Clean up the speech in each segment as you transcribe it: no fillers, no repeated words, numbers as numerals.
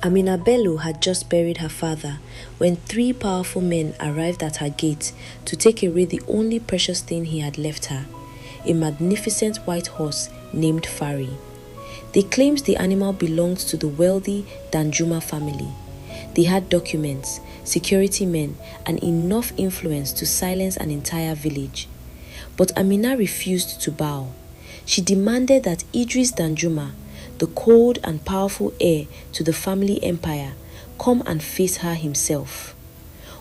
Amina Bello had just buried her father when three powerful men arrived at her gate to take away the only precious thing he had left her, a magnificent white horse named Fari. They claimed the animal belonged to the wealthy Dandjuma family. They had documents, security men, and enough influence to silence an entire village. But Amina refused to bow. She demanded that Idris Dandjuma, the cold and powerful heir to the family empire, come and face her himself.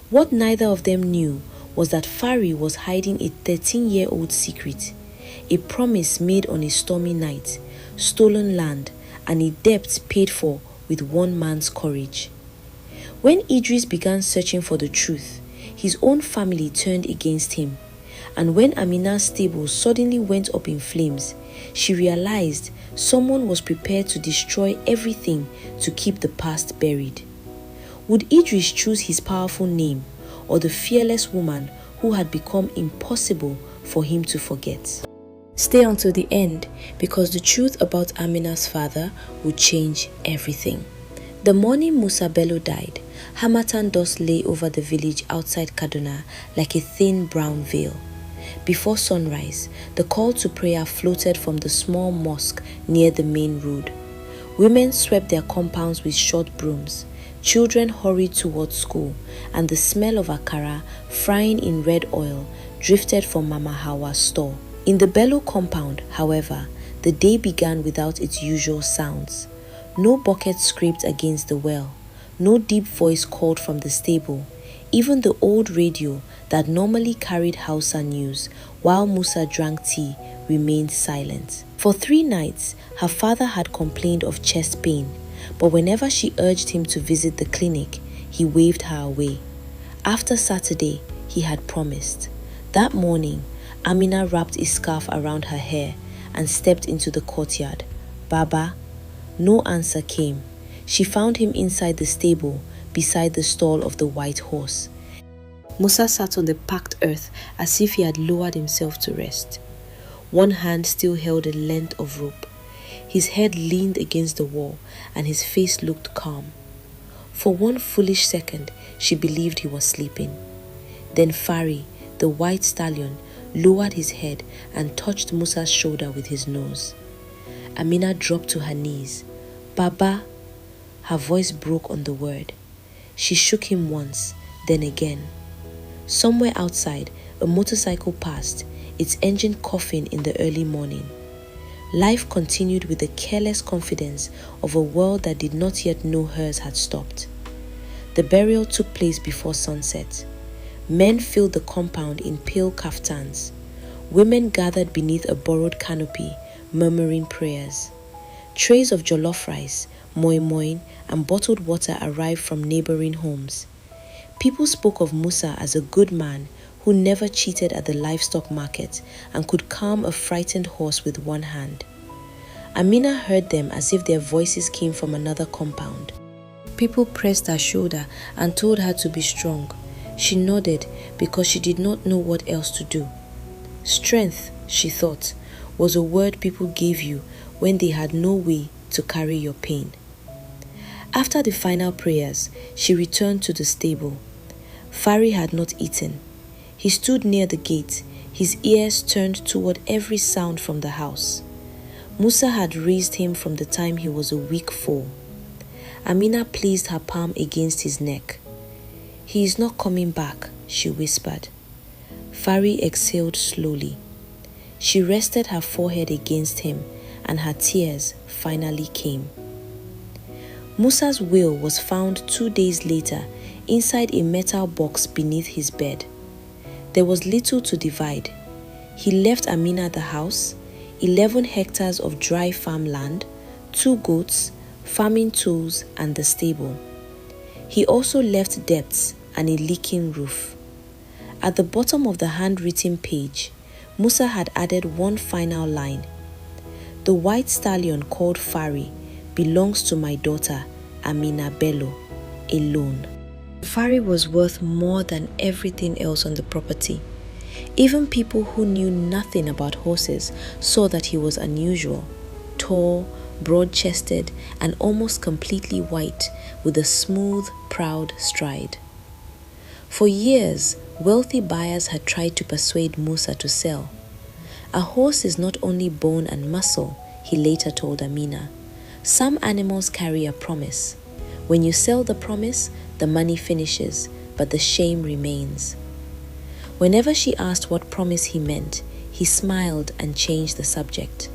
What neither of them knew was that Fari was hiding a 13-year-old secret, a promise made on a stormy night, stolen land, and a debt paid for with one man's courage. When Idris began searching for the truth, his own family turned against him, and when Amina's stable suddenly went up in flames, she realized someone was prepared to destroy everything to keep the past buried. Would Idris choose his powerful name or the fearless woman who had become impossible for him to forget? Stay until the end, because the truth about Amina's father would change everything. The morning Musa Bello died, harmattan dust lay over the village outside Kaduna like a thin brown veil. Before sunrise, the call to prayer floated from the small mosque near the main road. Women swept their compounds with short brooms. Children hurried towards school, and the smell of akara frying in red oil drifted from Mama Hawa's store. In the Bello compound, however, the day began without its usual sounds. No bucket scraped against the well. No deep voice called from the stable. Even the old radio that normally carried Hausa news while Musa drank tea remained silent. For 3 nights, her father had complained of chest pain, but whenever she urged him to visit the clinic, he waved her away. After Saturday, he had promised. That morning, Amina wrapped a scarf around her hair and stepped into the courtyard. Baba? No answer came. She found him inside the stable, beside the stall of the white horse. Musa sat on the packed earth as if he had lowered himself to rest. One hand still held a length of rope. His head leaned against the wall and his face looked calm. For one foolish second, she believed he was sleeping. Then Fari, the white stallion, lowered his head and touched Musa's shoulder with his nose. Amina dropped to her knees. Baba! Her voice broke on the word. She shook him once, then again. Somewhere outside, a motorcycle passed, its engine coughing in the early morning. Life continued with the careless confidence of a world that did not yet know hers had stopped. The burial took place before sunset. Men filled the compound in pale kaftans. Women gathered beneath a borrowed canopy, murmuring prayers. Trays of jollof rice, moi moi, and bottled water arrived from neighboring homes. People spoke of Musa as a good man who never cheated at the livestock market and could calm a frightened horse with one hand. Amina heard them as if their voices came from another compound. People pressed her shoulder and told her to be strong. She nodded because she did not know what else to do. Strength, she thought, was a word people gave you when they had no way to carry your pain. After the final prayers, she returned to the stable. Fari had not eaten. He stood near the gate, his ears turned toward every sound from the house. Musa had raised him from the time he was a weak foal. Amina placed her palm against his neck. "He is not coming back," she whispered. Fari exhaled slowly. She rested her forehead against him, and her tears finally came. Musa's will was found 2 days later inside a metal box beneath his bed. There was little to divide. He left Amina the house, 11 hectares of dry farmland, 2 goats, farming tools, and the stable. He also left debts and a leaking roof. At the bottom of the handwritten page, Musa had added one final line. "The white stallion called Fari belongs to my daughter, Amina Bello, alone." Fari was worth more than everything else on the property. Even people who knew nothing about horses saw that he was unusual, tall, broad-chested and almost completely white, with a smooth, proud stride. For years, wealthy buyers had tried to persuade Musa to sell. A horse is not only bone and muscle, he later told Amina. Some animals carry a promise. When you sell the promise, the money finishes, but the shame remains. Whenever she asked what promise he meant, he smiled and changed the subject.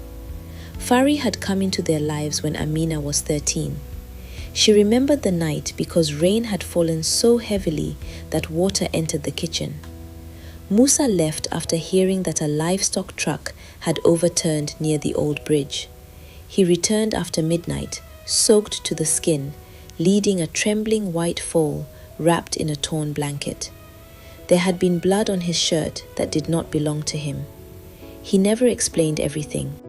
Fari had come into their lives when Amina was 13. She remembered the night because rain had fallen so heavily that water entered the kitchen. Musa left after hearing that a livestock truck had overturned near the old bridge. He returned after midnight, soaked to the skin, leading a trembling white foal wrapped in a torn blanket. There had been blood on his shirt that did not belong to him. He never explained everything.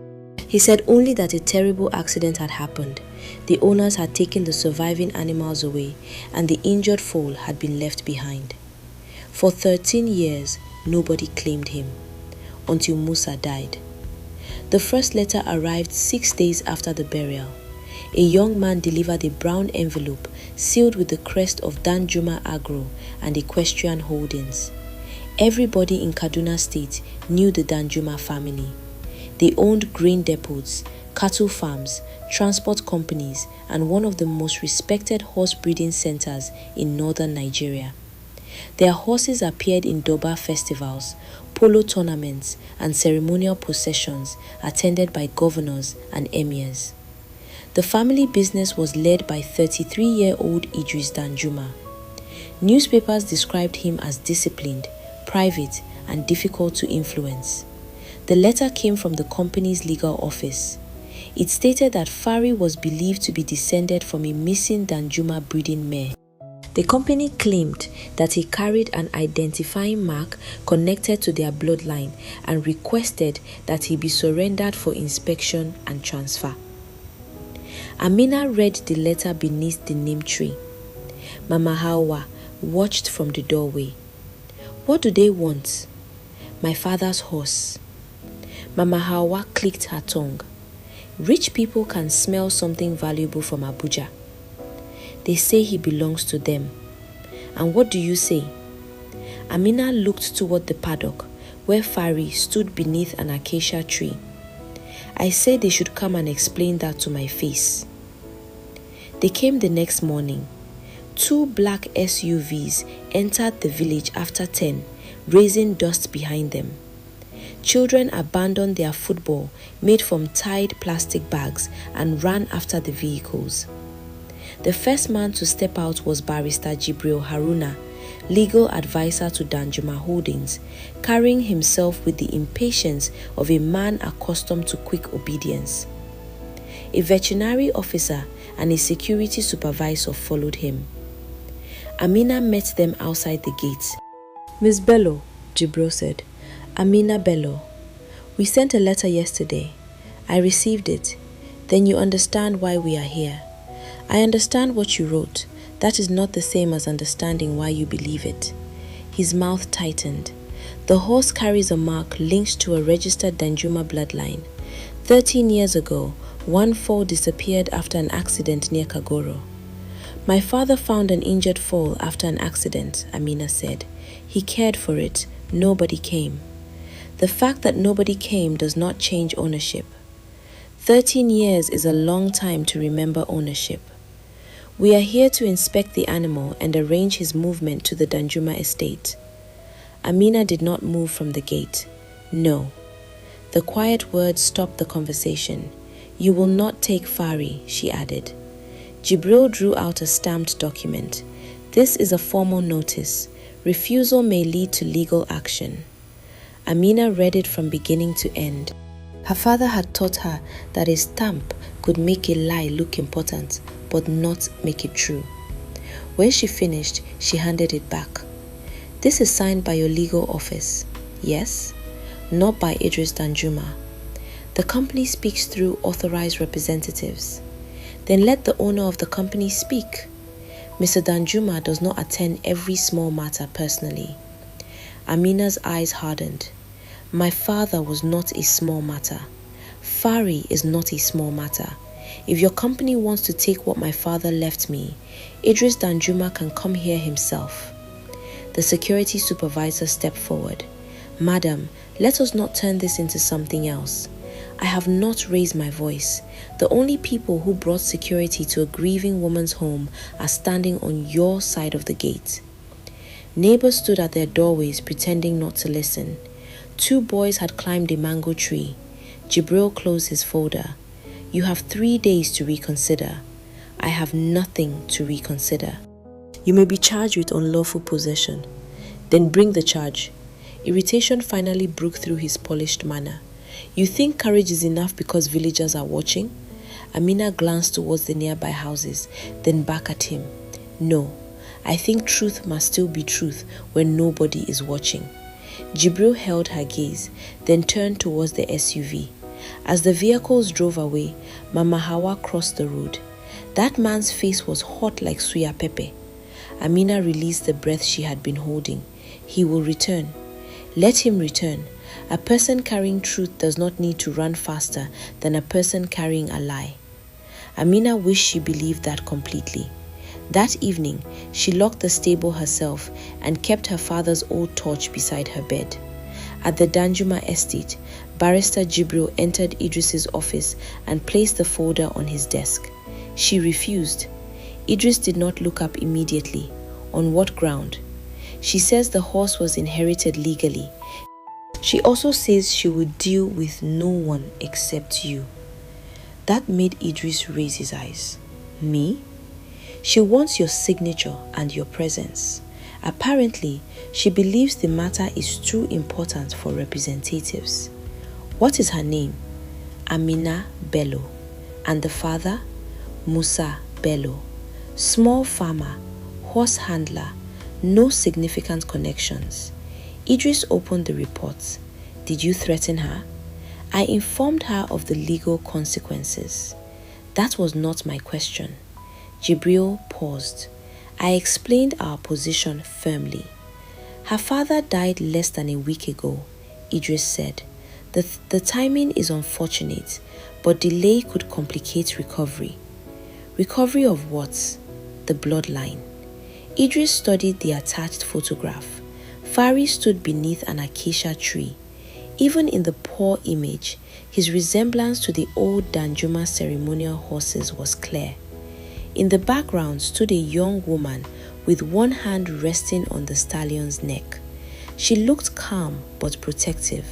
He said only that a terrible accident had happened. The owners had taken the surviving animals away and the injured foal had been left behind. For 13 years, nobody claimed him, until Musa died. The first letter arrived 6 days after the burial. A young man delivered a brown envelope sealed with the crest of Dandjuma Agro and Equestrian Holdings. Everybody in Kaduna State knew the Dandjuma family. They owned grain depots, cattle farms, transport companies, and one of the most respected horse breeding centers in northern Nigeria. Their horses appeared in Durbar festivals, polo tournaments, and ceremonial processions attended by governors and emirs. The family business was led by 33-year-old Idris Dandjuma. Newspapers described him as disciplined, private, and difficult to influence. The letter came from the company's legal office. It stated that Fari was believed to be descended from a missing Dandjuma breeding mare. The company claimed that he carried an identifying mark connected to their bloodline and requested that he be surrendered for inspection and transfer. Amina read the letter beneath the neem tree. Mama Hawa watched from the doorway. What do they want? My father's horse. Mama Hawa clicked her tongue. Rich people can smell something valuable from Abuja. They say he belongs to them. And what do you say? Amina looked toward the paddock, where Fari stood beneath an acacia tree. I said they should come and explain that to my face. They came the next morning. 2 black SUVs entered the village after 10, raising dust behind them. Children abandoned their football made from tied plastic bags and ran after the vehicles. The first man to step out was Barrister Jibril Haruna, legal advisor to Dandjuma Holdings, carrying himself with the impatience of a man accustomed to quick obedience. A veterinary officer and a security supervisor followed him. Amina met them outside the gate. Miss Bello, Jibril said. Amina Bello. We sent a letter yesterday. I received it. Then you understand why we are here. I understand what you wrote. That is not the same as understanding why you believe it. His mouth tightened. The horse carries a mark linked to a registered Dandjuma bloodline. 13 years ago, one foal disappeared after an accident near Kagoro. My father found an injured foal after an accident, Amina said. He cared for it. Nobody came. The fact that nobody came does not change ownership. 13 years is a long time to remember ownership. We are here to inspect the animal and arrange his movement to the Dandjuma estate. Amina did not move from the gate. No. The quiet words stopped the conversation. You will not take Fari, she added. Jibril drew out a stamped document. This is a formal notice. Refusal may lead to legal action. Amina read it from beginning to end. Her father had taught her that a stamp could make a lie look important, but not make it true. When she finished, she handed it back. This is signed by your legal office. Yes? Not by Idris Dandjuma. The company speaks through authorized representatives. Then let the owner of the company speak. Mr. Dandjuma does not attend every small matter personally. Amina's eyes hardened. My father was not a small matter. Fari is not a small matter. If your company wants to take what my father left me, Idris Dandjuma can come here himself. The security supervisor stepped forward. Madam, let us not turn this into something else. I have not raised my voice. The only people who brought security to a grieving woman's home are standing on your side of the gate. Neighbors stood at their doorways pretending not to listen. 2 boys had climbed a mango tree. Jibril closed his folder. You have 3 days to reconsider. I have nothing to reconsider. You may be charged with unlawful possession. Then bring the charge. Irritation finally broke through his polished manner. You think courage is enough because villagers are watching? Amina glanced towards the nearby houses, then back at him. No, I think truth must still be truth when nobody is watching. Jibril held her gaze, then turned towards the SUV. As the vehicles drove away, Mama Hawa crossed the road. That man's face was hot like suya pepe. Amina released the breath she had been holding. He will return. Let him return. A person carrying truth does not need to run faster than a person carrying a lie. Amina wished she believed that completely. That evening, she locked the stable herself and kept her father's old torch beside her bed. At the Dandjuma estate, Barrister Jibril entered Idris's office and placed the folder on his desk. She refused. Idris did not look up immediately. On what ground? She says the horse was inherited legally. She also says she would deal with no one except you. That made Idris raise his eyes. Me? She wants your signature and your presence. Apparently, she believes the matter is too important for representatives. What is her name? Amina Bello. And the father? Musa Bello. Small farmer, horse handler, no significant connections. Idris opened the report. Did you threaten her? I informed her of the legal consequences. That was not my question. Jibril paused. I explained our position firmly. Her father died less than a week ago, Idris said. The timing is unfortunate, but delay could complicate recovery. Recovery of what? The bloodline. Idris studied the attached photograph. Fari stood beneath an acacia tree. Even in the poor image, his resemblance to the old Dandjuma ceremonial horses was clear. In the background stood a young woman with one hand resting on the stallion's neck. She looked calm but protective.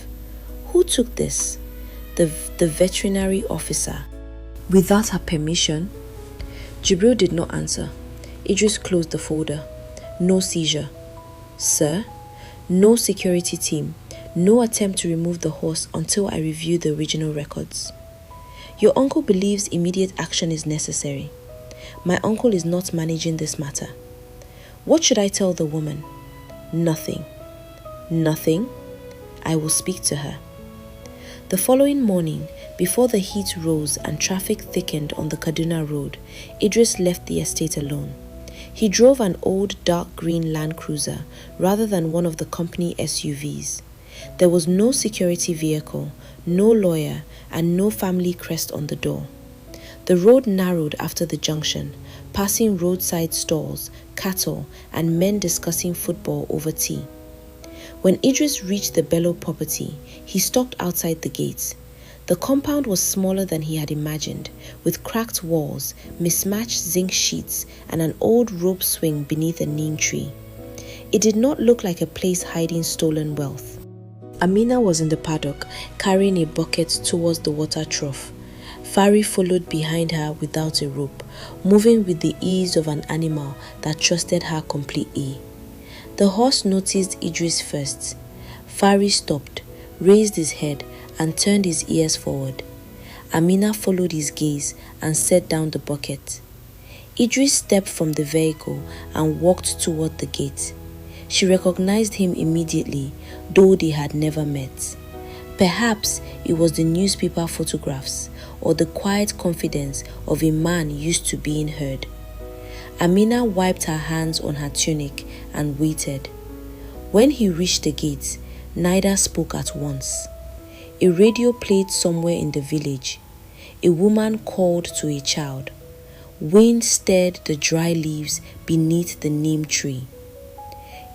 Who took this? The veterinary officer. Without her permission? Jibril did not answer. Idris closed the folder. No seizure. Sir? No security team. No attempt to remove the horse until I review the original records. Your uncle believes immediate action is necessary. My uncle is not managing this matter. What should I tell the woman? Nothing. Nothing? I will speak to her. The following morning, before the heat rose and traffic thickened on the Kaduna road, Idris left the estate alone. He drove an old dark green Land Cruiser rather than one of the company SUVs. There was no security vehicle, no lawyer, and no family crest on the door. The road narrowed after the junction, passing roadside stalls, cattle, and men discussing football over tea. When Idris reached the Bello property, he stopped outside the gates. The compound was smaller than he had imagined, with cracked walls, mismatched zinc sheets, and an old rope swing beneath a neem tree. It did not look like a place hiding stolen wealth. Amina was in the paddock, carrying a bucket towards the water trough. Fari followed behind her without a rope, moving with the ease of an animal that trusted her completely. The horse noticed Idris first. Fari stopped, raised his head, and turned his ears forward. Amina followed his gaze and set down the bucket. Idris stepped from the vehicle and walked toward the gate. She recognized him immediately, though they had never met. Perhaps it was the newspaper photographs or the quiet confidence of a man used to being heard. Amina wiped her hands on her tunic and waited. When he reached the gate, neither spoke at once. A radio played somewhere in the village. a woman called to a child. Wind stirred the dry leaves beneath the neem tree.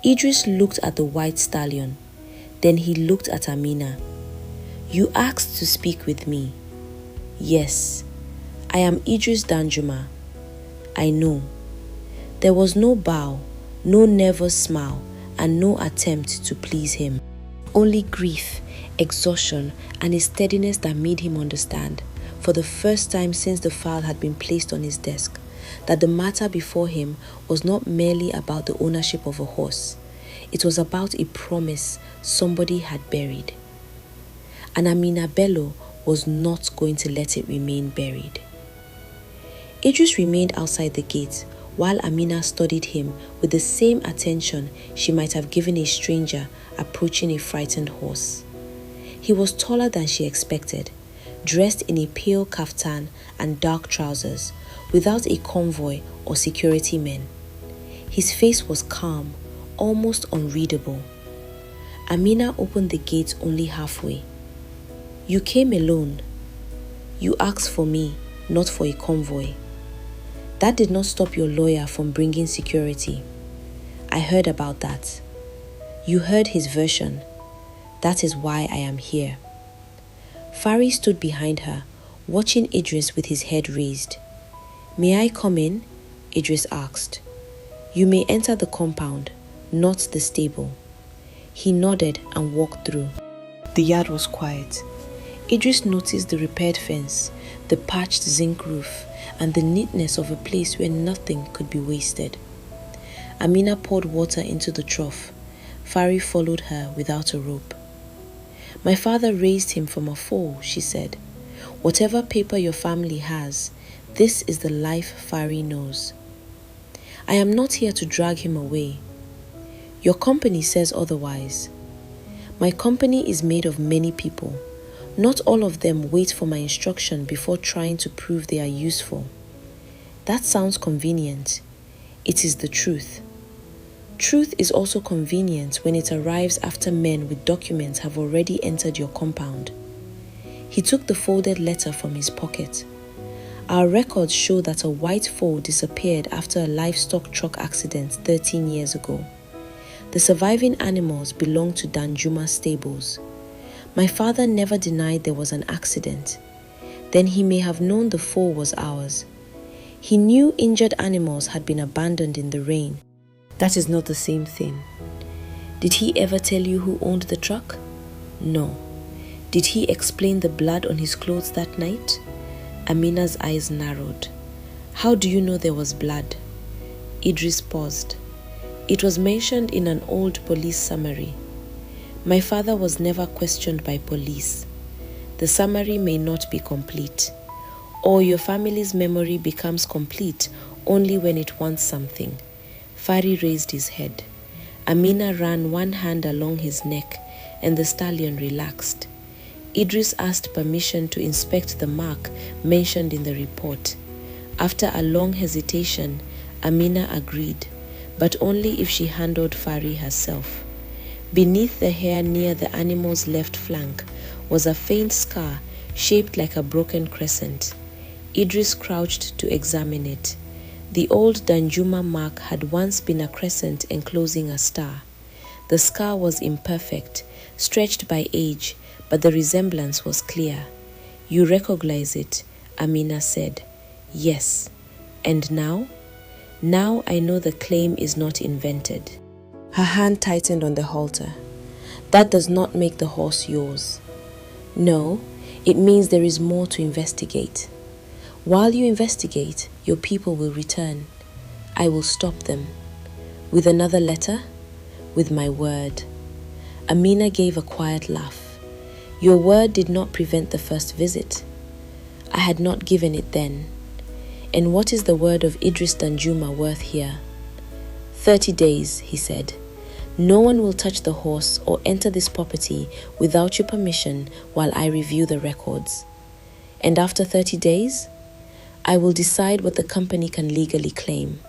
Idris looked at the white stallion. Then he looked at Amina. "You asked to speak with me." "Yes, I am Idris Dandjuma." "I know." There was no bow, no nervous smile, and no attempt to please him. Only grief, exhaustion, and a steadiness that made him understand, for the first time since the file had been placed on his desk, that the matter before him was not merely about the ownership of a horse. It was about a promise somebody had buried. And Amina Bello was not going to let it remain buried. Idris remained outside the gate while Amina studied him with the same attention she might have given a stranger approaching a frightened horse. He was taller than she expected, dressed in a pale kaftan and dark trousers, without a convoy or security men. His face was calm, almost unreadable. Amina opened the gate only halfway. "You came alone. You asked for me, not for a convoy. That did not stop your lawyer from bringing security. I heard about that. You heard his version. That is why I am here." Fari stood behind her, watching Idris with his head raised. "May I come in?" Idris asked. "You may enter the compound, not the stable." He nodded and walked through. The yard was quiet. Idris noticed the repaired fence, the patched zinc roof, and the neatness of a place where nothing could be wasted. Amina poured water into the trough. Fari followed her without a rope. "My father raised him from a foal," she said. "Whatever paper your family has, this is the life Fari knows. I am not here to drag him away. Your company says otherwise. My company is made of many people. Not all of them wait for my instruction before trying to prove they are useful. That sounds convenient. It is the truth. Truth is also convenient when it arrives after men with documents have already entered your compound." He took the folded letter from his pocket. "Our records show that a white foal disappeared after a livestock truck accident 13 years ago. The surviving animals belong to Dandjuma's stables. My father never denied there was an accident. Then he may have known the foal was ours. He knew injured animals had been abandoned in the rain. That is not the same thing. Did he ever tell you who owned the truck? No. Did he explain the blood on his clothes that night?" Amina's eyes narrowed. "How do you know there was blood?" Idris paused. "It was mentioned in an old police summary. My father was never questioned by police. The summary may not be complete. Or your family's memory becomes complete only when it wants something." Fari raised his head. Amina ran one hand along his neck and the stallion relaxed. Idris asked permission to inspect the mark mentioned in the report. After a long hesitation, Amina agreed, but only if she handled Fari herself. Beneath the hair near the animal's left flank was a faint scar shaped like a broken crescent. Idris crouched to examine it. The old Dandjuma mark had once been a crescent enclosing a star. The scar was imperfect, stretched by age, but the resemblance was clear. "You recognize it," Amina said. "Yes. And now?" "Now I know the claim is not invented." Her hand tightened on the halter. "That does not make the horse yours." "No, it means there is more to investigate. While you investigate, your people will return. I will stop them." "With another letter?" "With my word." Amina gave a quiet laugh. "Your word did not prevent the first visit." "I had not given it then." "And what is the word of Idris Dandjuma worth here?" 30 days, he said. "No one will touch the horse or enter this property without your permission while I review the records." "And after 30 days?" "I will decide what the company can legally claim."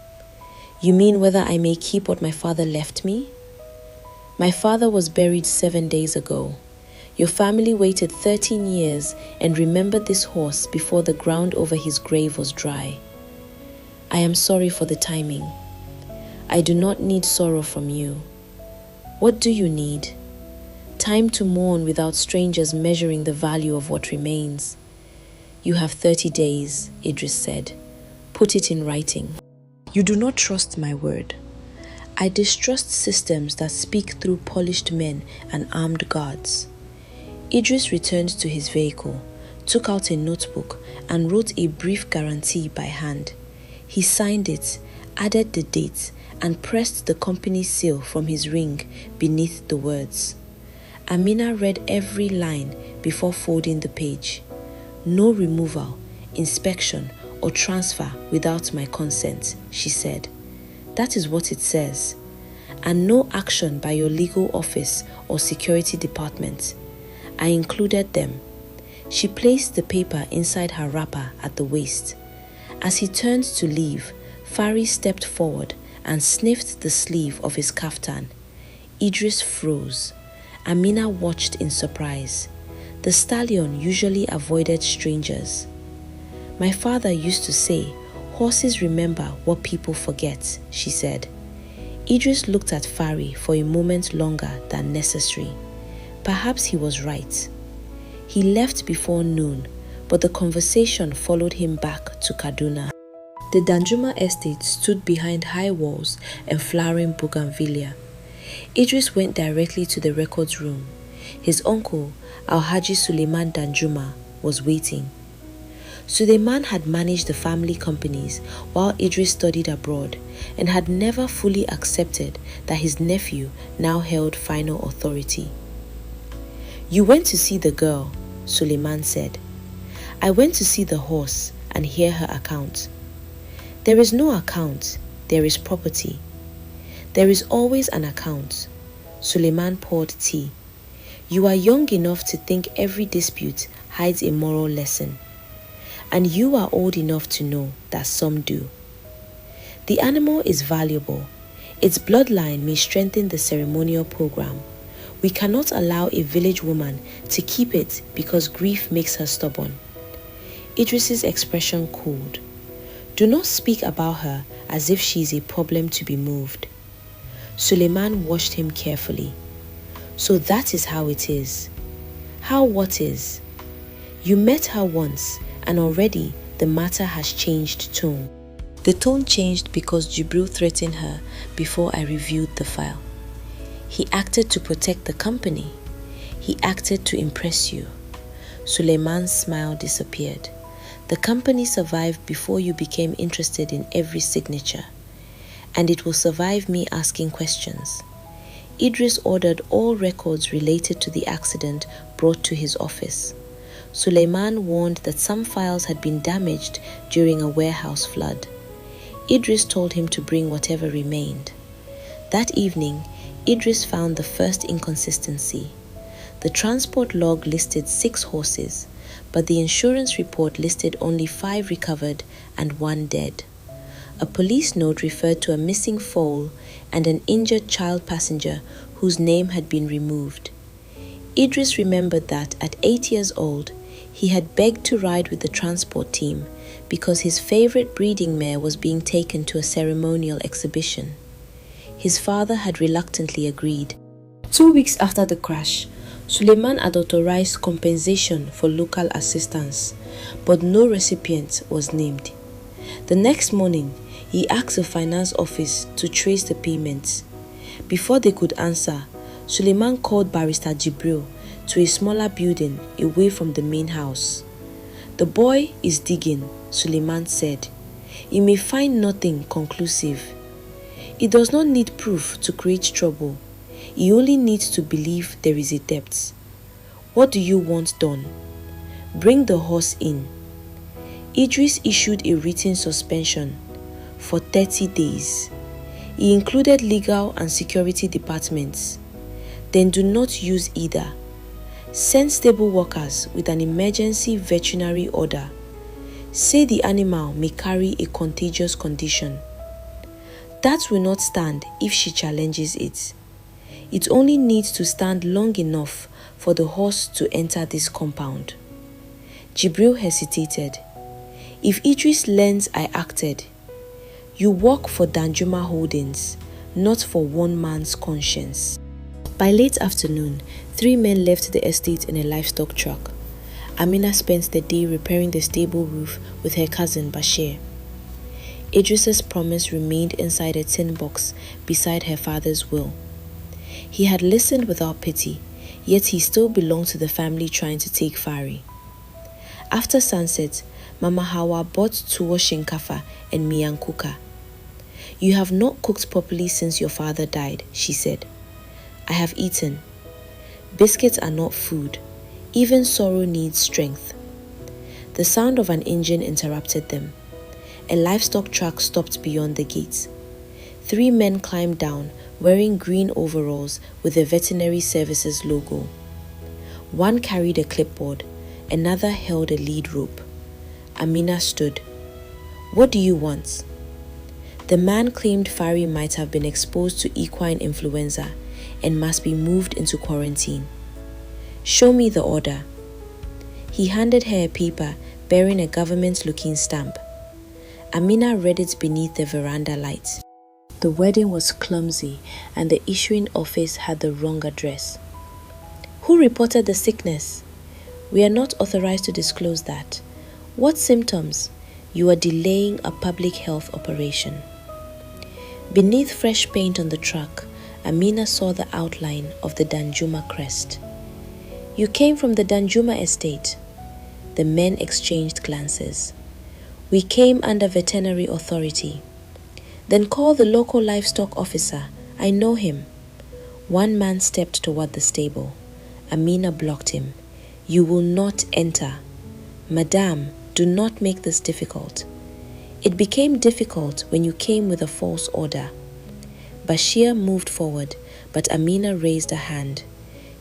"You mean whether I may keep what my father left me?" "My father was buried 7 days ago. Your family waited 13 years and remembered this horse before the ground over his grave was dry. I am sorry for the timing. I do not need sorrow from you. What do you need? Time to mourn without strangers measuring the value of what remains. You have 30 days, Idris said. Put it in writing. You do not trust my word. I distrust systems that speak through polished men and armed guards. Idris returned to his vehicle, took out a notebook, and wrote a brief guarantee by hand. He signed it, added the date, and pressed the company's seal from his ring beneath the words. Amina read every line before folding the page. No removal, inspection, or transfer without my consent, she said. That is what it says. And no action by your legal office or security department. I included them. She placed the paper inside her wrapper at the waist. As he turned to leave, Fari stepped forward and sniffed the sleeve of his kaftan. Idris froze. Amina watched in surprise. The stallion usually avoided strangers. My father used to say, horses remember what people forget, she said. Idris looked at Fari for a moment longer than necessary. Perhaps he was right. He left before noon, but the conversation followed him back to Kaduna. The Dandjuma estate stood behind high walls and flowering bougainvillea. Idris went directly to the records room. His uncle, Alhaji Suleiman Dandjuma, was waiting. Suleiman had managed the family companies while Idris studied abroad and had never fully accepted that his nephew now held final authority. You went to see the girl, Suleiman said. I went to see the horse and hear her account. There is no account, there is property. There is always an account. Suleiman poured tea. You are young enough to think every dispute hides a moral lesson. And you are old enough to know that some do. The animal is valuable. Its bloodline may strengthen the ceremonial program. We cannot allow a village woman to keep it because grief makes her stubborn. Idris's expression cooled. Do not speak about her as if she is a problem to be moved. Suleiman watched him carefully. So that is how it is. How what is? You met her once and already the matter has changed tone. The tone changed because Jibril threatened her before I reviewed the file. He acted to protect the company. He acted to impress you. Suleiman's smile disappeared. The company survived before you became interested in every signature. And it will survive me asking questions. Idris ordered all records related to the accident brought to his office. Suleiman warned that some files had been damaged during a warehouse flood. Idris told him to bring whatever remained. That evening, Idris found the first inconsistency. The transport log listed 6 horses, but the insurance report listed only 5 recovered and 1 dead. A police note referred to a missing foal and an injured child passenger whose name had been removed. Idris remembered that at 8 years old, he had begged to ride with the transport team because his favorite breeding mare was being taken to a ceremonial exhibition. His father had reluctantly agreed. 2 weeks after the crash, Suleiman had authorized compensation for local assistance, but no recipient was named. The next morning, he asked the finance office to trace the payments. Before they could answer, Suleiman called Barrister Jibril to a smaller building away from the main house. The boy is digging, Suleiman said. He may find nothing conclusive. He does not need proof to create trouble. He only needs to believe there is a debt. What do you want done? Bring the horse in. Idris issued a written suspension for 30 days. He included legal and security departments. Then do not use either. Send stable workers with an emergency veterinary order. Say the animal may carry a contagious condition. That will not stand if she challenges it. It only needs to stand long enough for the horse to enter this compound. Jibril hesitated. If Idris learns I acted, you work for Dandjuma Holdings, not for one man's conscience. By late afternoon, 3 men left the estate in a livestock truck. Amina spent the day repairing the stable roof with her cousin Bashir. Idris's promise remained inside a tin box beside her father's will. He had listened without pity, yet he still belonged to the family trying to take Fari. After sunset, Mama Hawa bought tuwo shinkafa and miyan kuka. You have not cooked properly since your father died, she said. I have eaten. Biscuits are not food. Even sorrow needs strength. The sound of an engine interrupted them. A livestock truck stopped beyond the gates. 3 men climbed down, wearing green overalls with the Veterinary Services logo. One carried a clipboard, another held a lead rope. Amina stood. What do you want? The man claimed Fari might have been exposed to equine influenza and must be moved into quarantine. Show me the order. He handed her a paper bearing a government-looking stamp. Amina read it beneath the veranda lights. The wedding was clumsy and the issuing office had the wrong address. Who reported the sickness? We are not authorized to disclose that. What symptoms? You are delaying a public health operation. Beneath fresh paint on the truck, Amina saw the outline of the Dandjuma crest. You came from the Dandjuma estate. The men exchanged glances. We came under veterinary authority. Then call the local livestock officer. I know him. One man stepped toward the stable. Amina blocked him. You will not enter. Madame, do not make this difficult. It became difficult when you came with a false order. Bashir moved forward, but Amina raised a hand.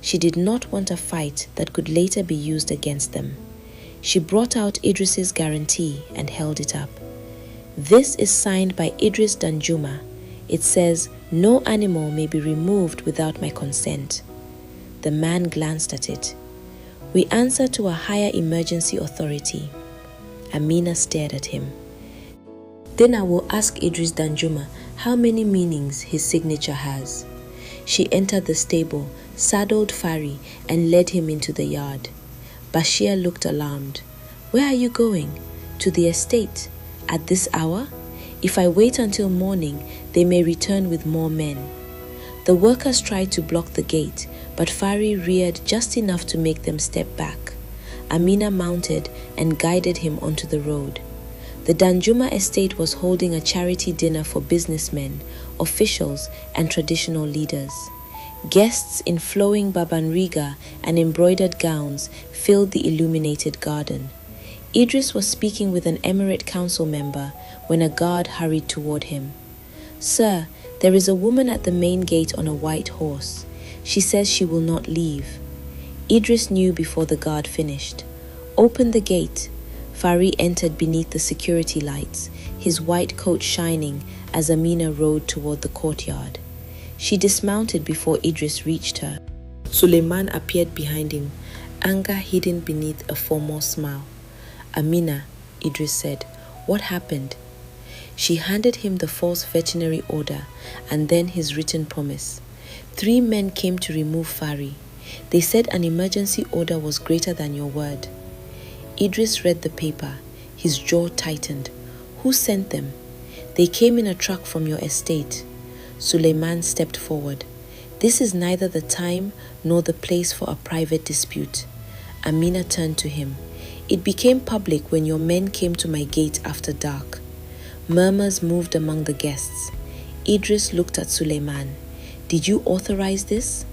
She did not want a fight that could later be used against them. She brought out Idris's guarantee and held it up. This is signed by Idris Dandjuma. It says, no animal may be removed without my consent. The man glanced at it. We answer to a higher emergency authority. Amina stared at him. Then I will ask Idris Dandjuma how many meanings his signature has. She entered the stable, saddled Fari, and led him into the yard. Bashir looked alarmed. Where are you going? To the estate. At this hour? If I wait until morning, they may return with more men. The workers tried to block the gate, but Fari reared just enough to make them step back. Amina mounted and guided him onto the road. The Dandjuma estate was holding a charity dinner for businessmen, officials, and traditional leaders. Guests in flowing babanriga and embroidered gowns filled the illuminated garden. Idris was speaking with an emirate council member when a guard hurried toward him. Sir, there is a woman at the main gate on a white horse. She says she will not leave. Idris knew before the guard finished. Open the gate. Fari entered beneath the security lights, his white coat shining as Amina rode toward the courtyard. She dismounted before Idris reached her. Suleiman appeared behind him, anger hidden beneath a formal smile. Amina, Idris said, what happened? She handed him the false veterinary order and then his written promise. 3 men came to remove Fari. They said an emergency order was greater than your word. Idris read the paper. His jaw tightened. Who sent them? They came in a truck from your estate. Suleiman stepped forward. This is neither the time nor the place for a private dispute. Amina turned to him. It became public when your men came to my gate after dark. Murmurs moved among the guests. Idris looked at Suleiman. Did you authorize this?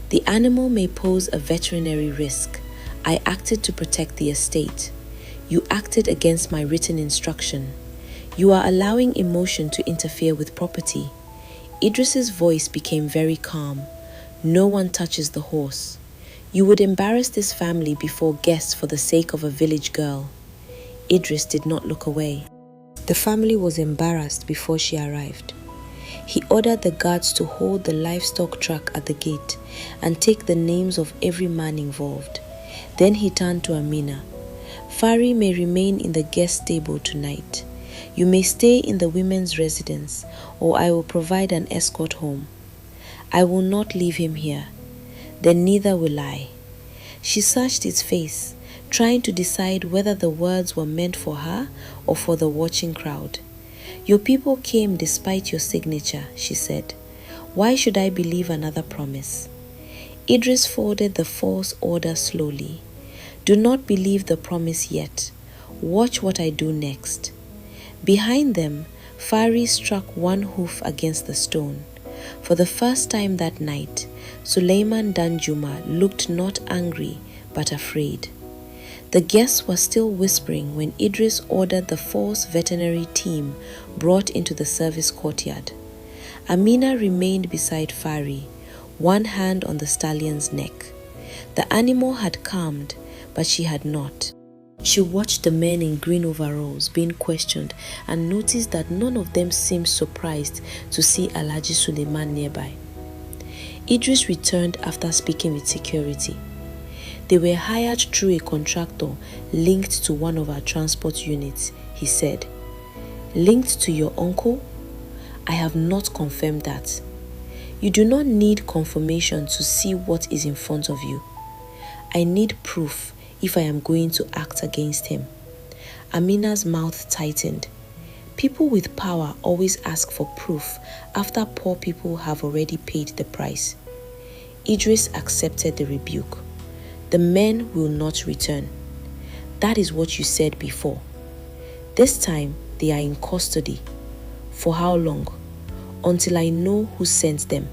The animal may pose a veterinary risk. I acted to protect the estate. You acted against my written instruction. You are allowing emotion to interfere with property. Idris's voice became very calm. No one touches the horse. You would embarrass this family before guests for the sake of a village girl. Idris did not look away. The family was embarrassed before she arrived. He ordered the guards to hold the livestock truck at the gate and take the names of every man involved. Then he turned to Amina. Fari may remain in the guest stable tonight. You may stay in the women's residence, or I will provide an escort home. I will not leave him here. Then neither will I. She searched his face, trying to decide whether the words were meant for her or for the watching crowd. Your people came despite your signature, she said. Why should I believe another promise? Idris folded the false order slowly. Do not believe the promise yet. Watch what I do next. Behind them, Fari struck one hoof against the stone. For the first time that night, Idris Dandjuma looked not angry but afraid. The guests were still whispering when Idris ordered the false veterinary team brought into the service courtyard. Amina remained beside Fari, one hand on the stallion's neck. The animal had calmed, but she had not. She watched the men in green overalls being questioned and noticed that none of them seemed surprised to see Alhaji Suleiman nearby. Idris returned after speaking with security. They were hired through a contractor linked to one of our transport units, he said. Linked to your uncle? I have not confirmed that. You do not need confirmation to see what is in front of you. I need proof if I am going to act against him. Amina's mouth tightened. People with power always ask for proof after poor people have already paid the price. Idris accepted the rebuke. The men will not return. That is what you said before. This time they are in custody. For how long? Until I know who sent them.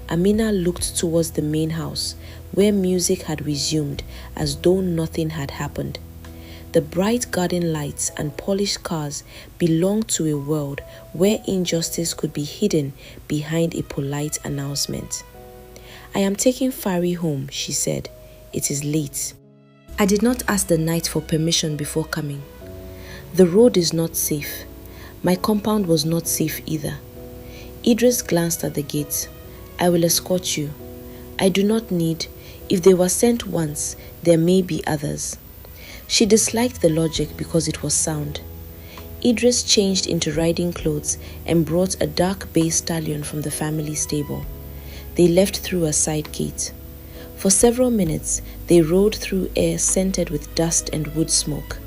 Amina looked towards the main house, where music had resumed as though nothing had happened. The bright garden lights and polished cars belonged to a world where injustice could be hidden behind a polite announcement. I am taking Fari home, she said. It is late. I did not ask the knight for permission before coming. The road is not safe. My compound was not safe either. Idris glanced at the gate. I will escort you. I do not need. If they were sent once, there may be others. She disliked the logic because it was sound. Idris changed into riding clothes and brought a dark bay stallion from the family stable. They left through a side gate. For several minutes, they rode through air scented with dust and wood smoke.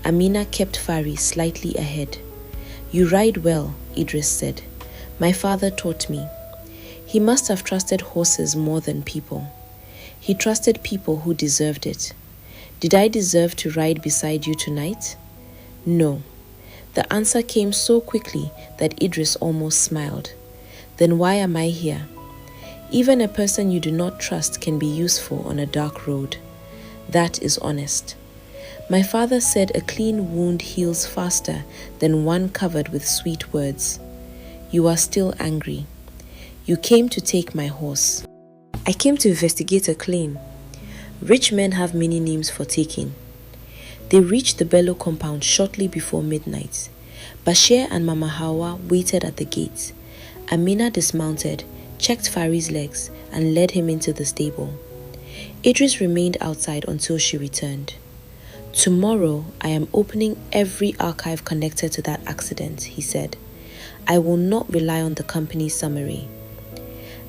Amina kept Fari slightly ahead. You ride well, Idris said. My father taught me. He must have trusted horses more than people. He trusted people who deserved it. Did I deserve to ride beside you tonight? No. The answer came so quickly that Idris almost smiled. Then why am I here? Even a person you do not trust can be useful on a dark road. That is honest. My father said a clean wound heals faster than one covered with sweet words. You are still angry. You came to take my horse. I came to investigate a claim. Rich men have many names for taking. They reached the Bello compound shortly before midnight. Bashir and Mama Hawa waited at the gate. Amina dismounted, checked Fari's legs, and led him into the stable. Idris remained outside until she returned. Tomorrow, I am opening every archive connected to that accident, he said. I will not rely on the company's summary.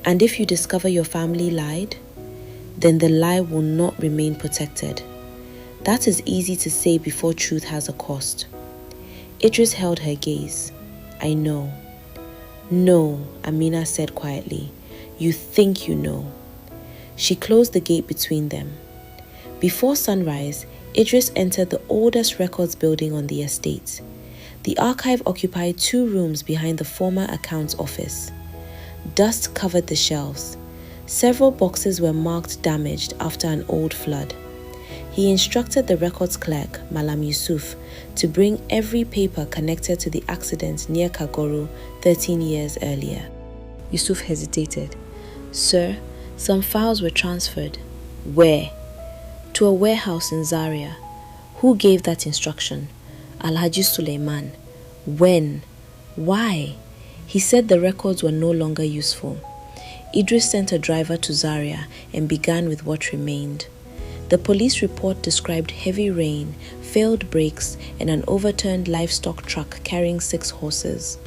And if you discover your family lied, then the lie will not remain protected. That is easy to say before truth has a cost. Idris held her gaze. I know. No, Amina said quietly. You think you know. She closed the gate between them. Before sunrise, Idris entered the oldest records building on the estate. The archive occupied 2 rooms behind the former accounts office. Dust covered the shelves. Several boxes were marked damaged after an old flood. He instructed the records clerk, Malam Yusuf, to bring every paper connected to the accident near Kagoro 13 years earlier. Yusuf hesitated. Sir, some files were transferred. Where? To a warehouse in Zaria. Who gave that instruction? Alhaji Suleiman. When? Why? He said the records were no longer useful. Idris sent a driver to Zaria and began with what remained. The police report described heavy rain, failed brakes, and an overturned livestock truck carrying 6 horses.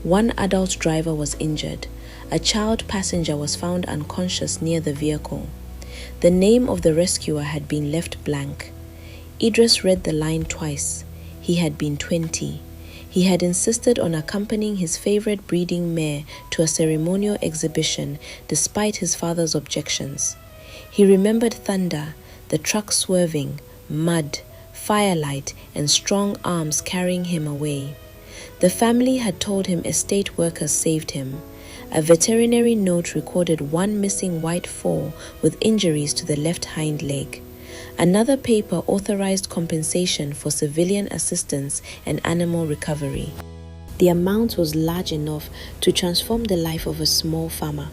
One adult driver was injured. A child passenger was found unconscious near the vehicle. The name of the rescuer had been left blank. Idris read the line twice. He had been 20. He had insisted on accompanying his favorite breeding mare to a ceremonial exhibition despite his father's objections. He remembered thunder, the truck swerving, mud, firelight, and strong arms carrying him away. The family had told him estate workers saved him. A veterinary note recorded one missing white foal with injuries to the left hind leg. Another paper authorized compensation for civilian assistance and animal recovery. The amount was large enough to transform the life of a small farmer.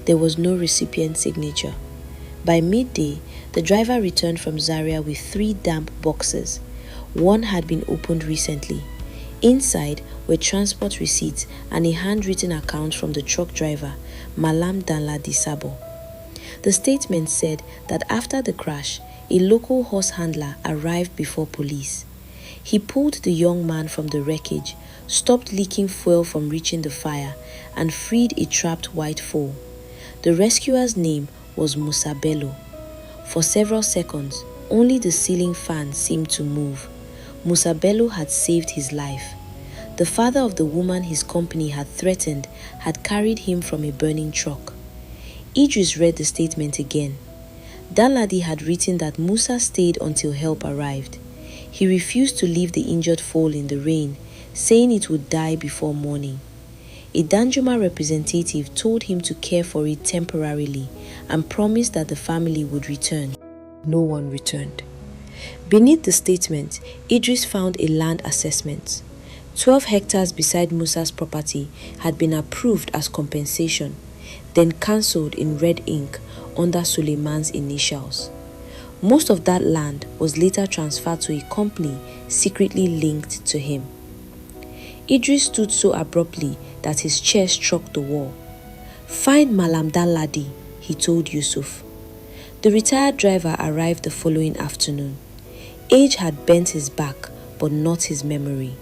There was no recipient signature. By midday, the driver returned from Zaria with 3 damp boxes. One had been opened recently. Inside were transport receipts and a handwritten account from the truck driver, Malam Danladi Sabo. The statement said that after the crash, a local horse handler arrived before police. He pulled the young man from the wreckage, stopped leaking fuel from reaching the fire, and freed a trapped white foal. The rescuer's name was Musa Bello. For several seconds, only the ceiling fan seemed to move. Musa Bello had saved his life. The father of the woman his company had threatened had carried him from a burning truck. Idris read the statement again. Danladi had written that Musa stayed until help arrived. He refused to leave the injured foal in the rain, saying it would die before morning. A Dandjuma representative told him to care for it temporarily and promised that the family would return. No one returned. Beneath the statement, Idris found a land assessment. 12 hectares beside Musa's property had been approved as compensation, then cancelled in red ink under Suleiman's initials. Most of that land was later transferred to a company secretly linked to him. Idris stood so abruptly that his chair struck the wall. "Find Malam Danladi," he told Yusuf. The retired driver arrived the following afternoon. Age had bent his back, but not his memory.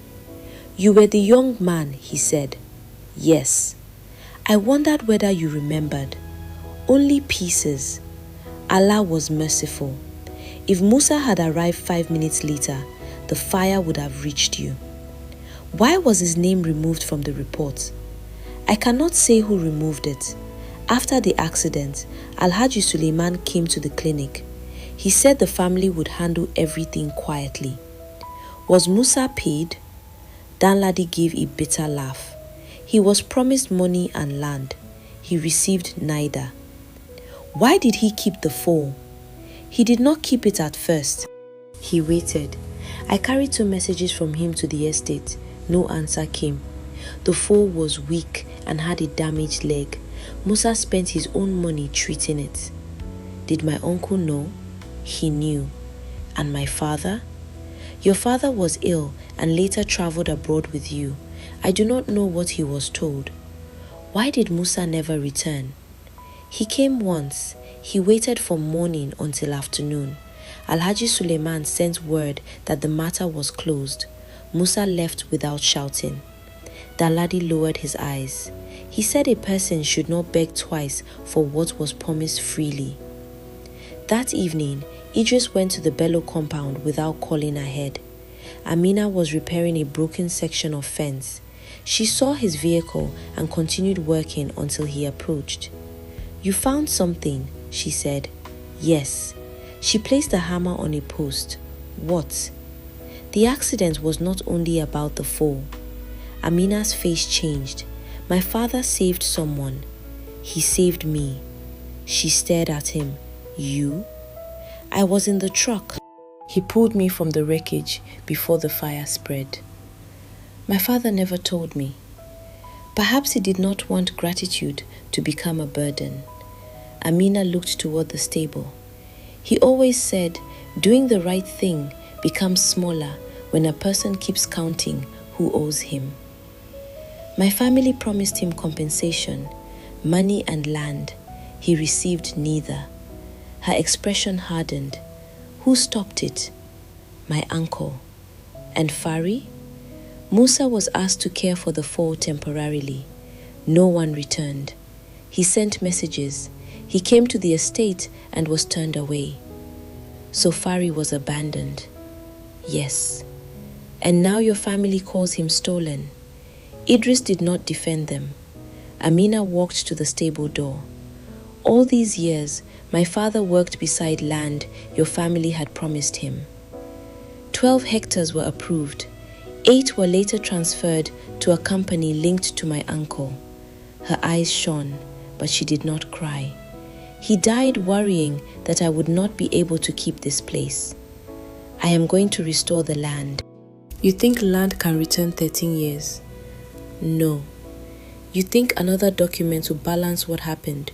"You were the young man," he said. "Yes. I wondered whether you remembered." "Only pieces." Allah was merciful. If Musa had arrived 5 minutes later, the fire would have reached you. Why was his name removed from the report? I cannot say who removed it. After the accident, Alhaji Suleiman came to the clinic. He said the family would handle everything quietly. Was Musa paid? Danladi gave a bitter laugh. He was promised money and land. He received neither. Why did he keep the foal? He did not keep it at first. He waited. I carried 2 messages from him to the estate. No answer came. The foal was weak and had a damaged leg. Musa spent his own money treating it. Did my uncle know? He knew. And my father? Your father was ill and later traveled abroad with you. I do not know what he was told. Why did Musa never return? He came once. He waited from morning until afternoon. Alhaji Suleiman sent word that the matter was closed. Musa left without shouting. Danladi lowered his eyes. He said a person should not beg twice for what was promised freely. That evening, Idris went to the Bello compound without calling ahead. Amina was repairing a broken section of fence. She saw his vehicle and continued working until he approached. "You found something," she said. "Yes." She placed a hammer on a post. "What?" The accident was not only about the foal. Amina's face changed. "My father saved someone. He saved me." She stared at him. "You?" "I was in the truck. He pulled me from the wreckage before the fire spread." My father never told me. Perhaps he did not want gratitude to become a burden. Amina looked toward the stable. He always said, doing the right thing becomes smaller when a person keeps counting who owes him. My family promised him compensation, money and land. He received neither. Her expression hardened. Who stopped it? My uncle. And Fari? Musa was asked to care for the four temporarily. No one returned. He sent messages. He came to the estate and was turned away. So Fari was abandoned. Yes. And now your family calls him stolen. Idris did not defend them. Amina walked to the stable door. All these years, my father worked beside land your family had promised him. 12 hectares were approved. 8 were later transferred to a company linked to my uncle. Her eyes shone, but she did not cry. He died worrying that I would not be able to keep this place. I am going to restore the land. You think land can return 13 years? No. You think another document will balance what happened?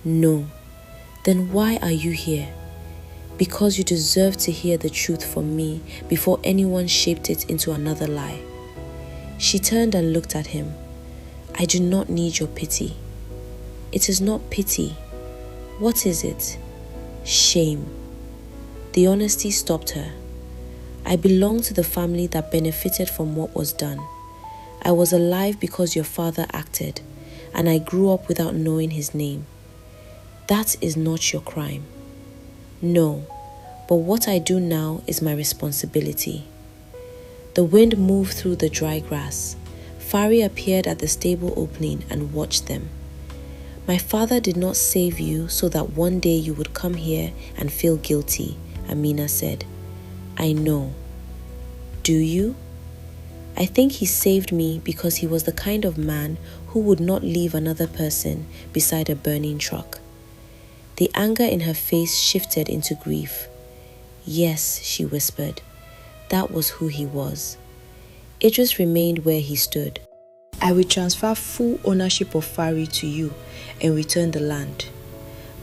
No. Then why are you here? Because you deserve to hear the truth from me before anyone shaped it into another lie. She turned and looked at him. I do not need your pity. It is not pity. What is it? Shame. The honesty stopped her. I belong to the family that benefited from what was done. I was alive because your father acted, and I grew up without knowing his name. That is not your crime. No, but what I do now is my responsibility. The wind moved through the dry grass. Fari appeared at the stable opening and watched them. My father did not save you so that one day you would come here and feel guilty, Amina said. I know. Do you? I think he saved me because he was the kind of man who would not leave another person beside a burning truck. The anger in her face shifted into grief. Yes, she whispered. That was who he was. Idris remained where he stood. I will transfer full ownership of Fari to you and return the land.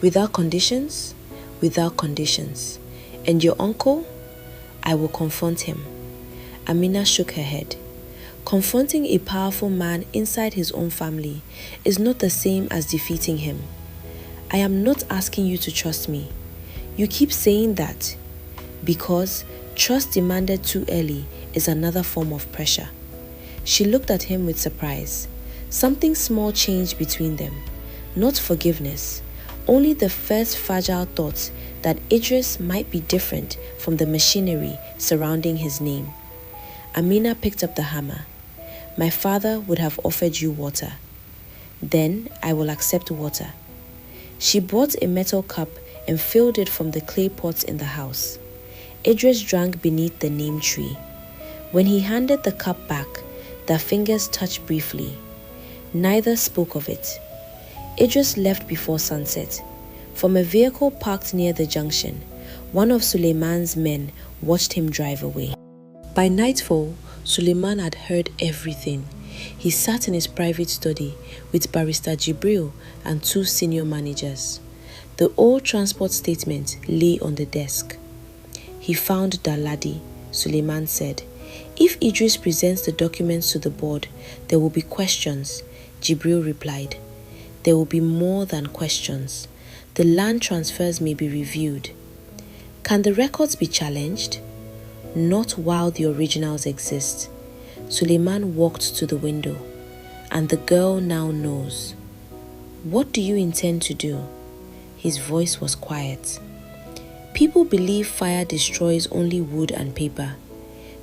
Without conditions? Without conditions. And your uncle? I will confront him. Amina shook her head. Confronting a powerful man inside his own family is not the same as defeating him. I am not asking you to trust me. You keep saying that because trust demanded too early is another form of pressure. She looked at him with surprise. Something small changed between them. Not forgiveness, only the first fragile thought that Idris might be different from the machinery surrounding his name. Amina picked up the hammer. My father would have offered you water. Then I will accept water. She brought a metal cup and filled it from the clay pots in the house. Idris drank beneath the neem tree. When he handed the cup back, their fingers touched briefly. Neither spoke of it. Idris left before sunset. From a vehicle parked near the junction, one of Suleiman's men watched him drive away. By nightfall, Suleiman had heard everything. He sat in his private study with Barrister Jibril and 2 senior managers. The old transport statement lay on the desk. He found Daladi, Suleiman said. If Idris presents the documents to the board, there will be questions, Jibril replied. There will be more than questions. The land transfers may be reviewed. Can the records be challenged? Not while the originals exist. Suleiman walked to the window. And the girl now knows. What do you intend to do? His voice was quiet. People believe fire destroys only wood and paper.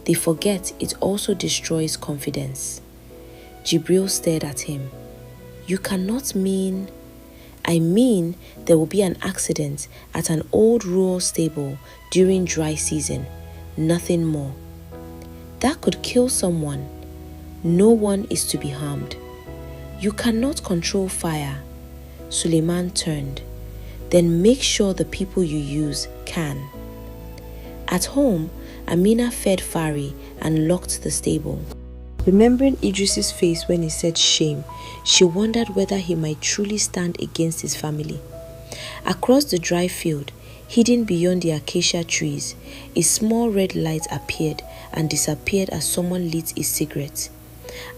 They forget it also destroys confidence. Jibril stared at him. You cannot mean... I mean there will be an accident at an old rural stable during dry season. Nothing more. That could kill someone. No one is to be harmed. You cannot control fire. Suleiman turned. Then make sure the people you use can. At home, Amina fed Fari and locked the stable. Remembering Idris's face when he said shame, she wondered whether he might truly stand against his family. Across the dry field, hidden beyond the acacia trees, a small red light appeared and disappeared as someone lit a cigarette.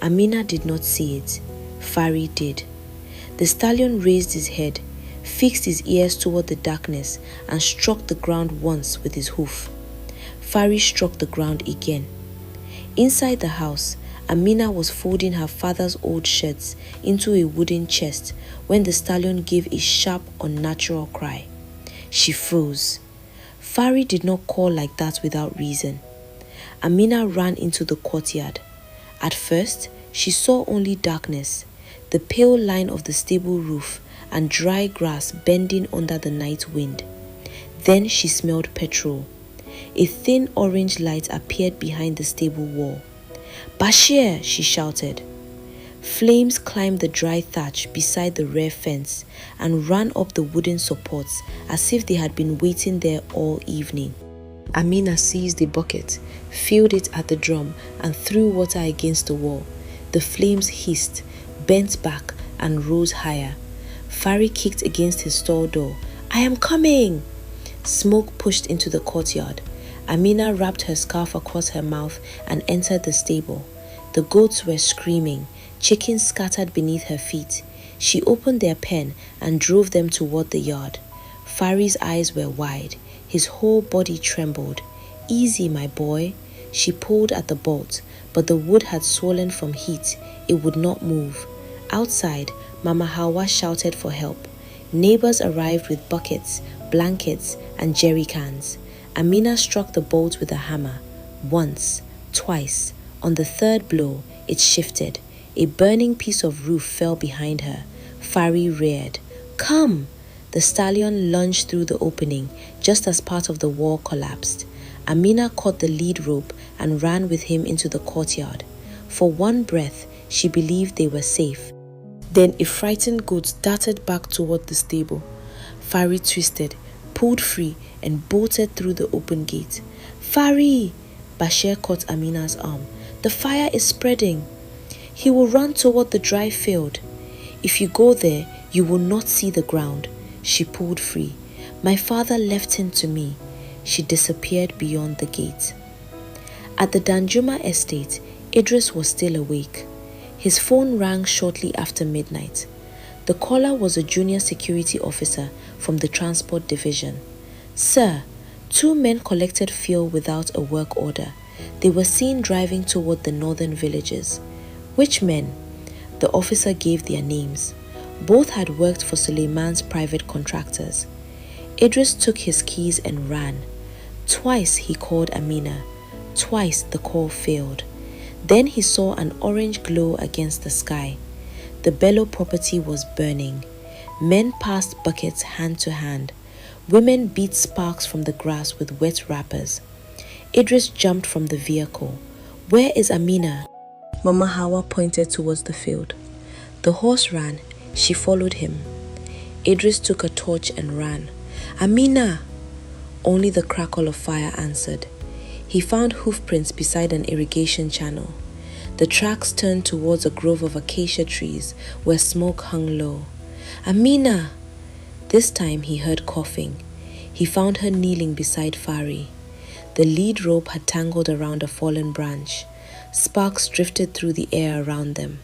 Amina did not see it. Fari did. The stallion raised his head, fixed his ears toward the darkness, and struck the ground once with his hoof. Fari struck the ground again. Inside the house, Amina was folding her father's old shirts into a wooden chest when the stallion gave a sharp, unnatural cry. She froze. Fari did not call like that without reason. Amina ran into the courtyard. At first, she saw only darkness, the pale line of the stable roof and dry grass bending under the night wind. Then she smelled petrol. A thin orange light appeared behind the stable wall. "Bashir!" she shouted. Flames climbed the dry thatch beside the rear fence and ran up the wooden supports as if they had been waiting there all evening. Amina seized a bucket, filled it at the drum, and threw water against the wall. The flames hissed, bent back, and rose higher. Fari kicked against his stall door. "I am coming!" Smoke pushed into the courtyard. Amina wrapped her scarf across her mouth and entered the stable. The goats were screaming, chickens scattered beneath her feet. She opened their pen and drove them toward the yard. Fari's eyes were wide. His whole body trembled. "Easy, my boy." She pulled at the bolt, but the wood had swollen from heat. It would not move. Outside, Mama Hawa shouted for help. Neighbors arrived with buckets, blankets, and jerry cans. Amina struck the bolt with a hammer. Once, twice. On the third blow, it shifted. A burning piece of roof fell behind her. Fari reared. "Come!" The stallion lunged through the opening just as part of the wall collapsed. Amina caught the lead rope and ran with him into the courtyard. For one breath, she believed they were safe. Then a frightened goat darted back toward the stable. Fari twisted, pulled free, and bolted through the open gate. "Fari!" Bashir caught Amina's arm. "The fire is spreading." "He will run toward the dry field. If you go there, you will not see the ground." She pulled free. "My father left him to me." She disappeared beyond the gate. At the Dandjuma estate, Idris was still awake. His phone rang shortly after midnight. The caller was a junior security officer from the transport division. "Sir, 2 men collected fuel without a work order. They were seen driving toward the northern villages." "Which men?" The officer gave their names. Both had worked for Suleiman's private contractors. Idris took his keys and ran. Twice he called Amina. Twice the call failed. Then he saw an orange glow against the sky. The Bello property was burning. Men passed buckets hand to hand. Women beat sparks from the grass with wet wrappers. Idris jumped from the vehicle. "Where is Amina?" Mama Hawa pointed towards the field. The horse ran. She followed him. Idris took a torch and ran. "Amina!" Only the crackle of fire answered. He found hoofprints beside an irrigation channel. The tracks turned towards a grove of acacia trees where smoke hung low. "Amina!" This time he heard coughing. He found her kneeling beside Fari. The lead rope had tangled around a fallen branch. Sparks drifted through the air around them.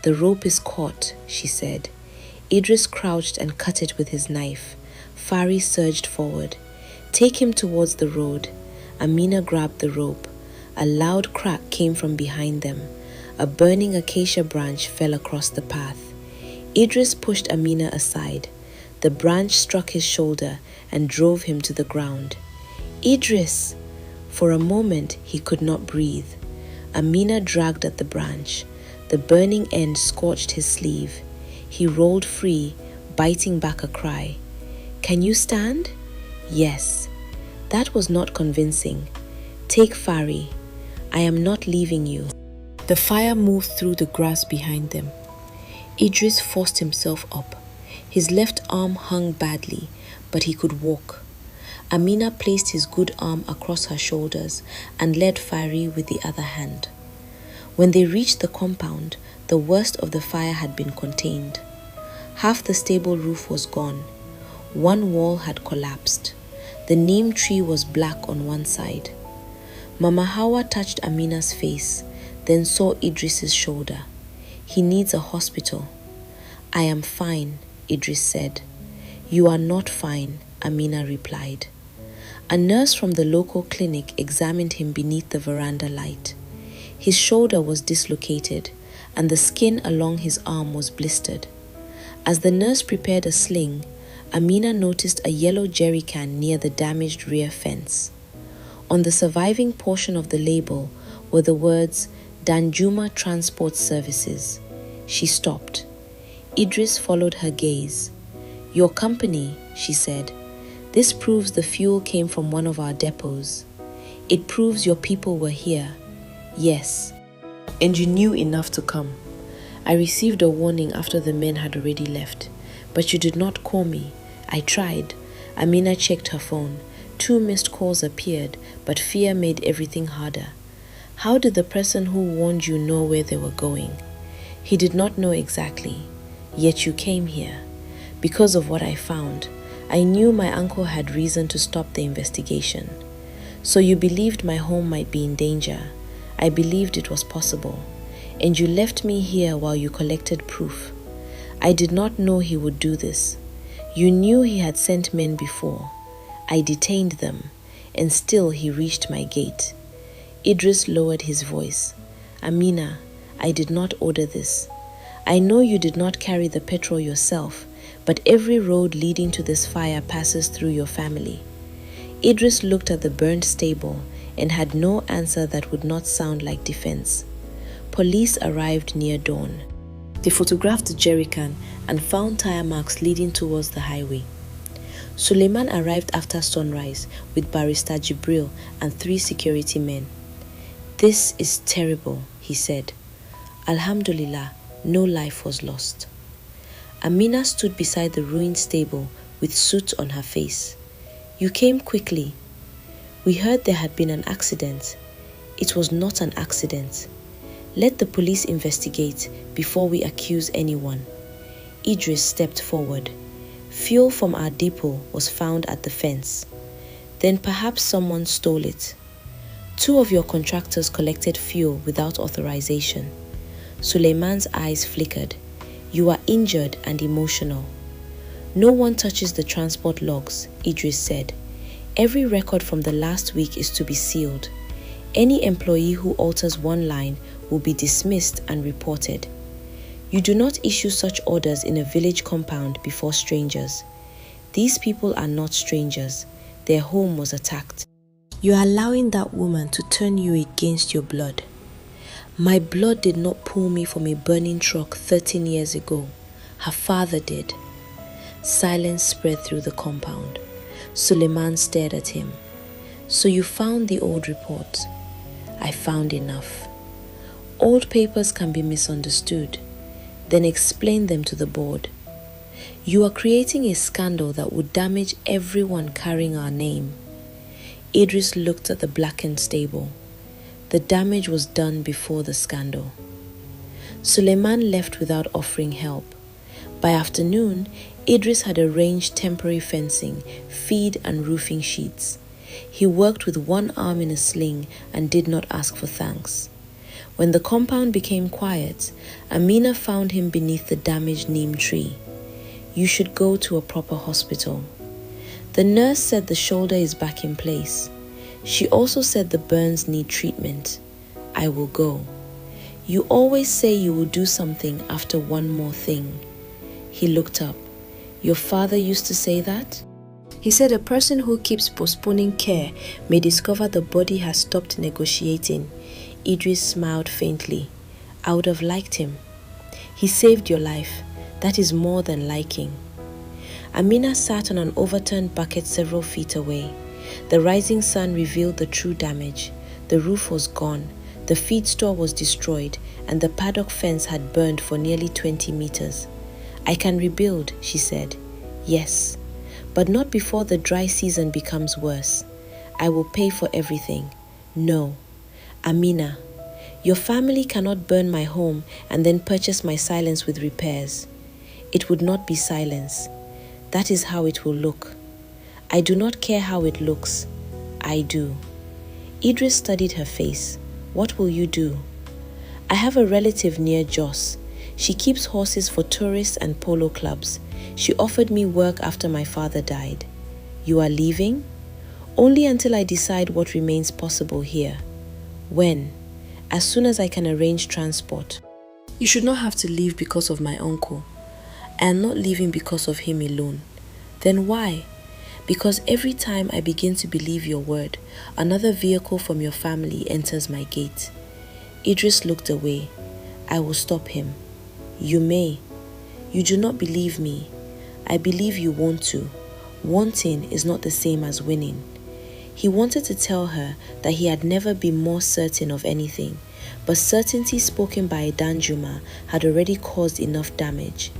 "The rope is caught," she said. Idris crouched and cut it with his knife. Fari surged forward. "Take him towards the road." Amina grabbed the rope. A loud crack came from behind them. A burning acacia branch fell across the path. Idris pushed Amina aside. The branch struck his shoulder and drove him to the ground. "Idris!" For a moment, he could not breathe. Amina dragged at the branch. The burning end scorched his sleeve. He rolled free, biting back a cry. "Can you stand?" "Yes." That was not convincing. "Take Fari. I am not leaving you." The fire moved through the grass behind them. Idris forced himself up. His left arm hung badly, but he could walk. Amina placed his good arm across her shoulders and led Fari with the other hand. When they reached the compound, the worst of the fire had been contained. Half the stable roof was gone. One wall had collapsed. The neem tree was black on one side. Mama Hawa touched Amina's face. then saw Idris's shoulder. "He needs a hospital." "I am fine," Idris said. "You are not fine," Amina replied. A nurse from the local clinic examined him beneath the veranda light. His shoulder was dislocated, and the skin along his arm was blistered. As the nurse prepared a sling, Amina noticed a yellow jerry can near the damaged rear fence. On the surviving portion of the label were the words, "Dandjuma Transport Services." She stopped. Idris followed her gaze. "Your company," she said. "This proves the fuel came from one of our depots. It proves your people were here." "Yes. And you knew enough to come. I received a warning after the men had already left. But you did not call me. I tried." Amina checked her phone. 2 missed calls appeared, but fear made everything harder. "How did the person who warned you know where they were going?" "He did not know exactly. Yet you came here." "Because of what I found. I knew my uncle had reason to stop the investigation." "So you believed my home might be in danger." "I believed it was possible." "And you left me here while you collected proof." "I did not know he would do this." "You knew he had sent men before." "I detained them, and still he reached my gate." Idris lowered his voice. "Amina, I did not order this. I know you did not carry the petrol yourself, but every road leading to this fire passes through your family." Idris looked at the burned stable and had no answer that would not sound like defense. Police arrived near dawn. They photographed the jerrycan and found tire marks leading towards the highway. Suleiman arrived after sunrise with Barrister Jibril and 3 security men. "This is terrible," he said. "Alhamdulillah, no life was lost." Amina stood beside the ruined stable with soot on her face. "You came quickly." "We heard there had been an accident." "It was not an accident. Let the police investigate before we accuse anyone." Idris stepped forward. "Fuel from our depot was found at the fence." "Then perhaps someone stole it." "2 of your contractors collected fuel without authorization." Suleiman's eyes flickered. "You are injured and emotional." "No one touches the transport logs," Idris said. "Every record from the last week is to be sealed. Any employee who alters one line will be dismissed and reported. You do not issue such orders in a village compound before strangers. These people are not strangers. Their home was attacked. You are allowing that woman to turn you against your blood." "My blood did not pull me from a burning truck 13 years ago. Her father did." Silence spread through the compound. Suleiman stared at him. "So you found the old report?" "I found enough." "Old papers can be misunderstood. Then explain them to the board." "You are creating a scandal that would damage everyone carrying our name." Idris looked at the blackened stable. The damage was done before the scandal. Suleiman left without offering help. By afternoon, Idris had arranged temporary fencing, feed and roofing sheets. He worked with one arm in a sling and did not ask for thanks. When the compound became quiet, Amina found him beneath the damaged neem tree. "You should go to a proper hospital." The nurse said the shoulder is back in place. She also said the burns need treatment. "I will go." "You always say you will do something after one more thing." He looked up. "Your father used to say that?" He said a person who keeps postponing care may discover the body has stopped negotiating. Idris smiled faintly. "I would have liked him." "He saved your life. That is more than liking." Amina sat on an overturned bucket several feet away. The rising sun revealed the true damage. The roof was gone, the feed store was destroyed, and the paddock fence had burned for nearly 20 meters. "I can rebuild," she said. "Yes, but not before the dry season becomes worse. I will pay for everything." "No. Amina, your family cannot burn my home and then purchase my silence with repairs." "It would not be silence. That is how it will look." "I do not care how it looks." "I do." Idris studied her face. "What will you do?" I have a relative near Jos. She keeps horses for tourists and polo clubs. She offered me work after my father died. You are leaving? Only until I decide what remains possible here. When? As soon as I can arrange transport. You should not have to leave because of my uncle. I am not leaving because of him alone. Then why? Because every time I begin to believe your word, another vehicle from your family enters my gate. Idris looked away. I will stop him. You may. You do not believe me. I believe you want to. Wanting is not the same as winning. He wanted to tell her that he had never been more certain of anything, but certainty spoken by Dandjuma had already caused enough damage.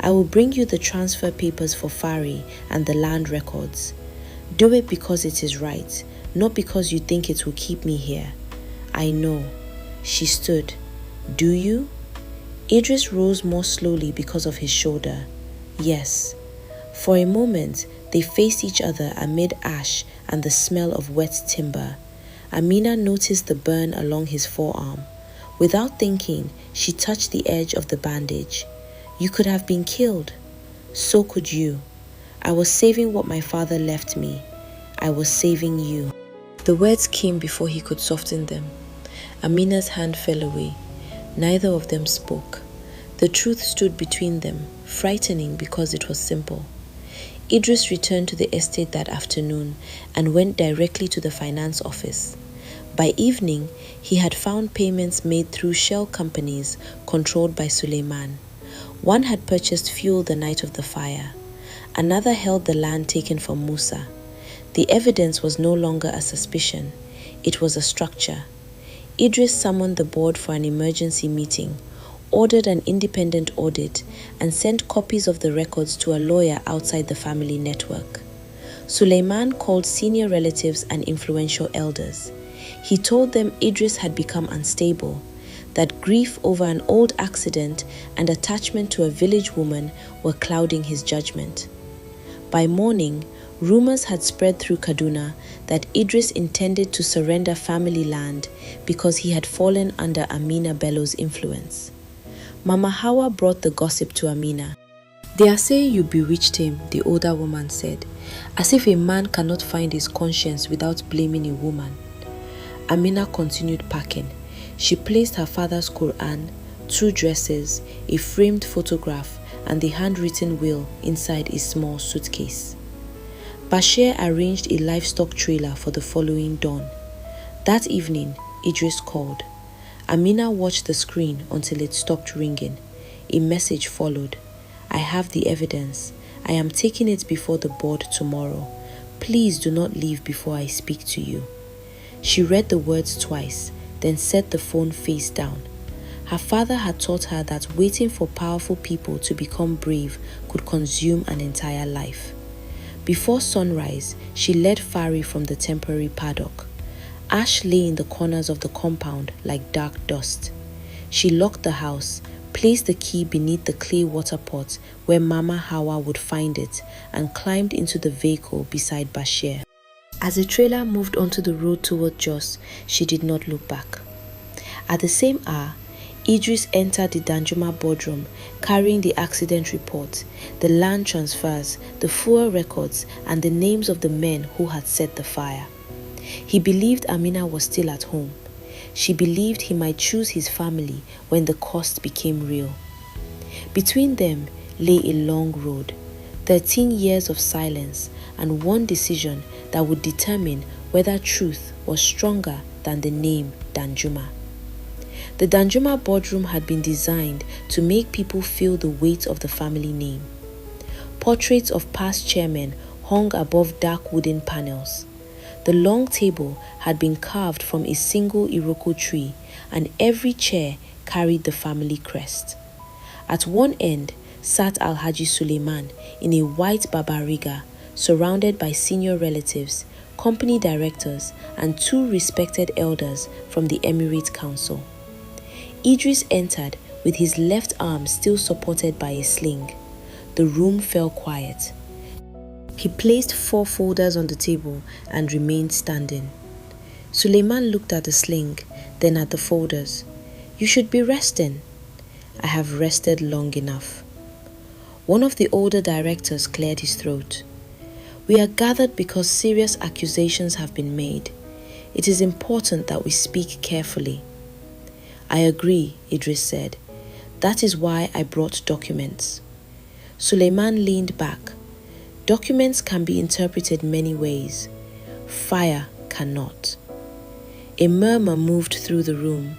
I will bring you the transfer papers for Fari and the land records. Do it because it is right, not because you think it will keep me here. I know. She stood. Do you? Idris rose more slowly because of his shoulder. Yes. For a moment, they faced each other amid ash and the smell of wet timber. Amina noticed the burn along his forearm. Without thinking, she touched the edge of the bandage. You could have been killed. So could you. I was saving what my father left me. I was saving you. The words came before he could soften them. Amina's hand fell away. Neither of them spoke. The truth stood between them, frightening because it was simple. Idris returned to the estate that afternoon and went directly to the finance office. By evening, he had found payments made through shell companies controlled by Suleiman. One had purchased fuel the night of the fire. Another held the land taken from Musa. The evidence was no longer a suspicion. It was a structure. Idris summoned the board for an emergency meeting, ordered an independent audit, and sent copies of the records to a lawyer outside the family network. Suleiman called senior relatives and influential elders. He told them Idris had become unstable, that grief over an old accident and attachment to a village woman were clouding his judgment. By morning, rumors had spread through Kaduna that Idris intended to surrender family land because he had fallen under Amina Bello's influence. Mama Hawa brought the gossip to Amina. They are saying you bewitched him, the older woman said, as if a man cannot find his conscience without blaming a woman. Amina continued packing. She placed her father's Quran, 2 dresses, a framed photograph, and the handwritten will inside a small suitcase. Bashir arranged a livestock trailer for the following dawn. That evening, Idris called. Amina watched the screen until it stopped ringing. A message followed. I have the evidence. I am taking it before the board tomorrow. Please do not leave before I speak to you. She read the words twice, then set the phone face down. Her father had taught her that waiting for powerful people to become brave could consume an entire life. Before sunrise, she led Fari from the temporary paddock. Ash lay in the corners of the compound like dark dust. She locked the house, placed the key beneath the clay water pot where Mama Hawa would find it, and climbed into the vehicle beside Bashir. As the trailer moved onto the road toward Jos, she did not look back. At the same hour, Idris entered the Dandjuma boardroom carrying the accident report, the land transfers, the fuel records, and the names of the men who had set the fire. He believed Amina was still at home. She believed he might choose his family when the cost became real. Between them lay a long road, 13 years of silence, and one decision that would determine whether truth was stronger than the name Dandjuma. The Dandjuma boardroom had been designed to make people feel the weight of the family name. Portraits of past chairmen hung above dark wooden panels. The long table had been carved from a single Iroko tree, and every chair carried the family crest. At one end sat Alhaji Suleiman in a white babariga, surrounded by senior relatives, company directors, and 2 respected elders from the Emirate Council. Idris entered with his left arm still supported by a sling. The room fell quiet. He placed 4 folders on the table and remained standing. Suleiman looked at the sling, then at the folders. You should be resting. I have rested long enough. One of the older directors cleared his throat. We are gathered because serious accusations have been made. It is important that we speak carefully. I agree, Idris said. That is why I brought documents. Suleiman leaned back. Documents can be interpreted many ways. Fire cannot. A murmur moved through the room.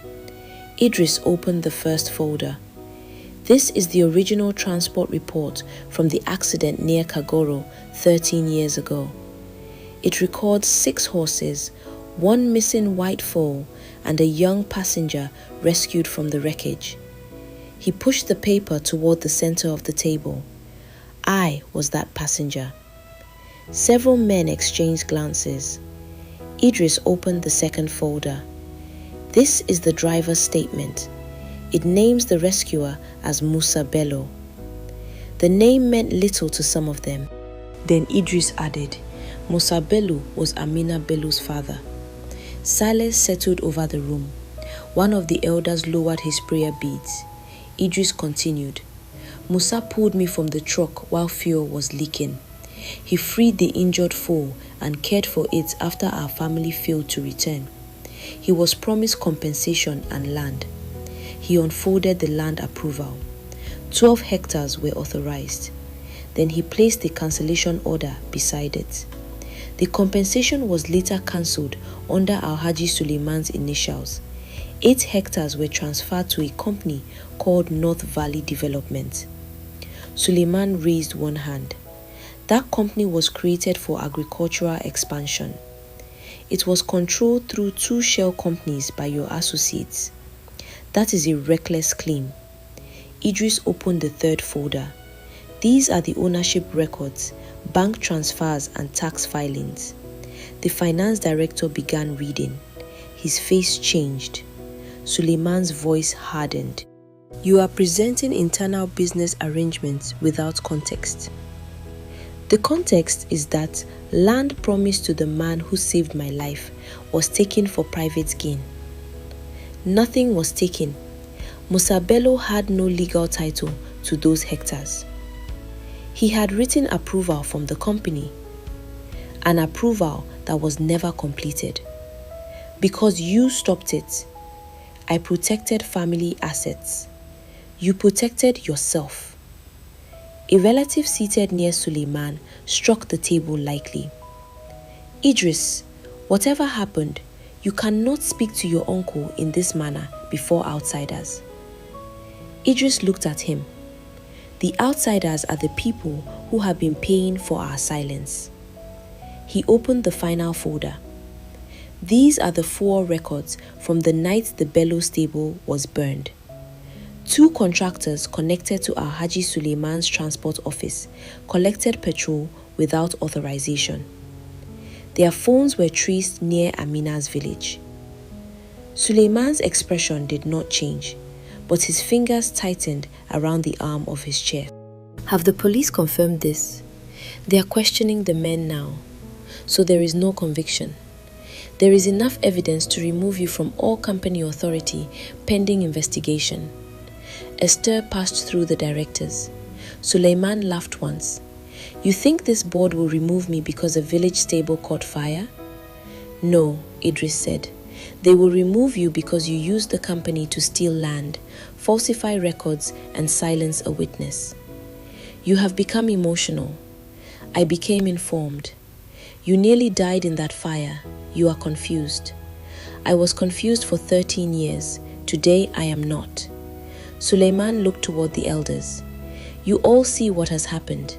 Idris opened the first folder. This is the original transport report from the accident near Kagoro 13 years ago. It records 6 horses, 1 missing white foal, and a young passenger rescued from the wreckage. He pushed the paper toward the center of the table. I was that passenger. Several men exchanged glances. Idris opened the second folder. This is the driver's statement. It names the rescuer as Musa Bello. The name meant little to some of them. Then Idris added, Musa Bello was Amina Bello's father. Silence settled over the room. One of the elders lowered his prayer beads. Idris continued, Musa pulled me from the truck while fuel was leaking. He freed the injured foal and cared for it after our family failed to return. He was promised compensation and land. He unfolded the land approval. 12 hectares were authorized. Then he placed the cancellation order beside it. The compensation was later cancelled under Alhaji Suleiman's initials. 8 hectares were transferred to a company called North Valley Development. Suleiman raised one hand. That company was created for agricultural expansion. It was controlled through 2 shell companies by your associates. That is a reckless claim. Idris opened the third folder. These are the ownership records, bank transfers and tax filings. The finance director began reading. His face changed. Suleiman's voice hardened. You are presenting internal business arrangements without context. The context is that land promised to the man who saved my life was taken for private gain. Nothing was taken. Musa Bello had no legal title to those hectares. He had written approval from the company, an approval that was never completed. Because you stopped it, I protected family assets. You protected yourself. A relative seated near Suleiman struck the table lightly. Idris, whatever happened, you cannot speak to your uncle in this manner before outsiders. Idris looked at him. The outsiders are the people who have been paying for our silence. He opened the final folder. These are the 4 records from the night the Bello stable was burned. 2 contractors connected to Alhaji Suleiman's transport office collected petrol without authorization. Their phones were traced near Amina's village. Suleiman's expression did not change, but his fingers tightened around the arm of his chair. Have the police confirmed this? They are questioning the men now, so there is no conviction. There is enough evidence to remove you from all company authority pending investigation. A stir passed through the directors. Suleiman laughed once. You think this board will remove me because a village stable caught fire? No, Idris said. They will remove you because you used the company to steal land, falsify records, and silence a witness. You have become emotional. I became informed. You nearly died in that fire. You are confused. I was confused for 13 years. Today I am not. Suleiman looked toward the elders. You all see what has happened.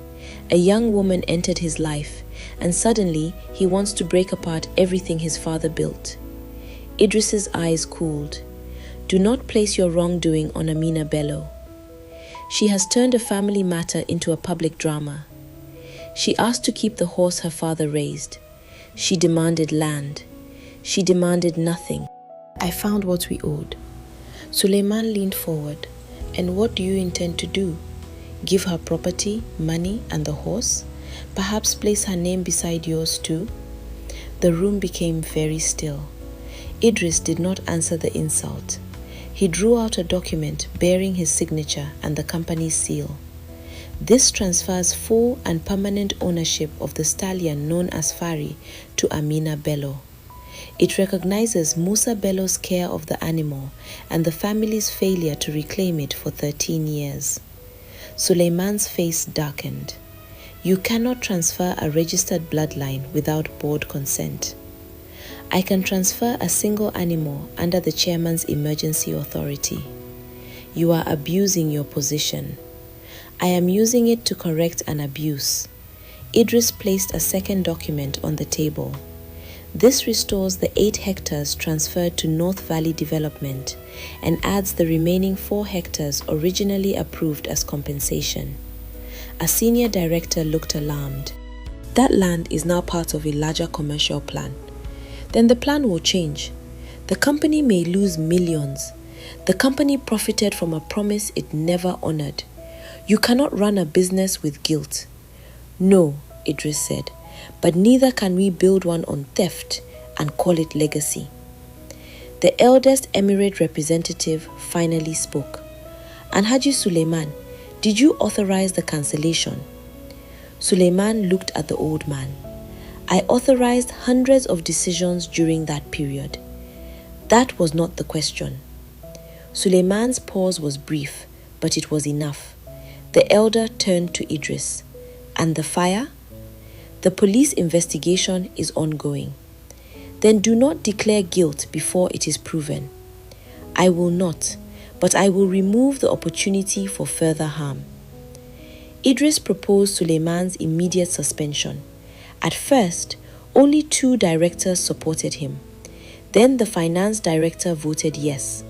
A young woman entered his life, and suddenly he wants to break apart everything his father built. Idris's eyes cooled. Do not place your wrongdoing on Amina Bello. She has turned a family matter into a public drama. She asked to keep the horse her father raised. She demanded land. She demanded nothing. I found what we owed. Suleiman leaned forward. And what do you intend to do? Give her property, money, and the horse? Perhaps place her name beside yours too? The room became very still. Idris did not answer the insult. He drew out a document bearing his signature and the company's seal. This transfers full and permanent ownership of the stallion known as Fari to Amina Bello. It recognizes Musa Bello's care of the animal and the family's failure to reclaim it for 13 years. Suleiman's face darkened. You cannot transfer a registered bloodline without board consent. I can transfer a single animal under the chairman's emergency authority. You are abusing your position. I am using it to correct an abuse. Idris placed a second document on the table. This restores the 8 hectares transferred to North Valley Development and adds the remaining 4 hectares originally approved as compensation. A senior director looked alarmed. That land is now part of a larger commercial plan. Then the plan will change. The company may lose millions. The company profited from a promise it never honored. You cannot run a business with guilt. No, Idris said, but neither can we build one on theft and call it legacy. The eldest emirate representative finally spoke. And Haji Suleiman, did you authorize the cancellation? Suleiman looked at the old man. I authorized hundreds of decisions during that period. That was not the question. Suleiman's pause was brief, but it was enough. The elder turned to Idris. And the fire? The police investigation is ongoing. Then do not declare guilt before it is proven. I will not, but I will remove the opportunity for further harm. Idris proposed Suleiman's immediate suspension. At first, only 2 directors supported him. Then the finance director voted yes.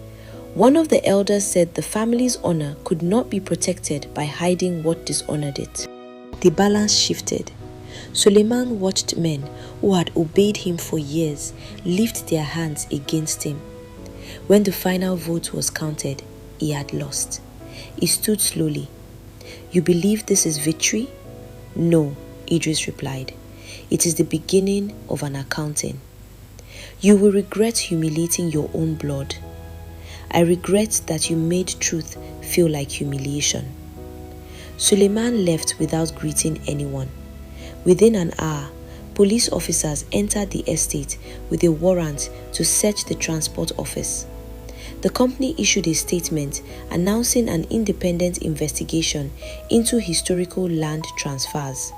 One of the elders said the family's honor could not be protected by hiding what dishonored it. The balance shifted. Suleiman watched men who had obeyed him for years lift their hands against him. When the final vote was counted, he had lost. He stood slowly. You believe this is victory? No, Idris replied. It is the beginning of an accounting. You will regret humiliating your own blood. I regret that you made truth feel like humiliation. Suleiman left without greeting anyone. Within an hour, police officers entered the estate with a warrant to search the transport office. The company issued a statement announcing an independent investigation into historical land transfers.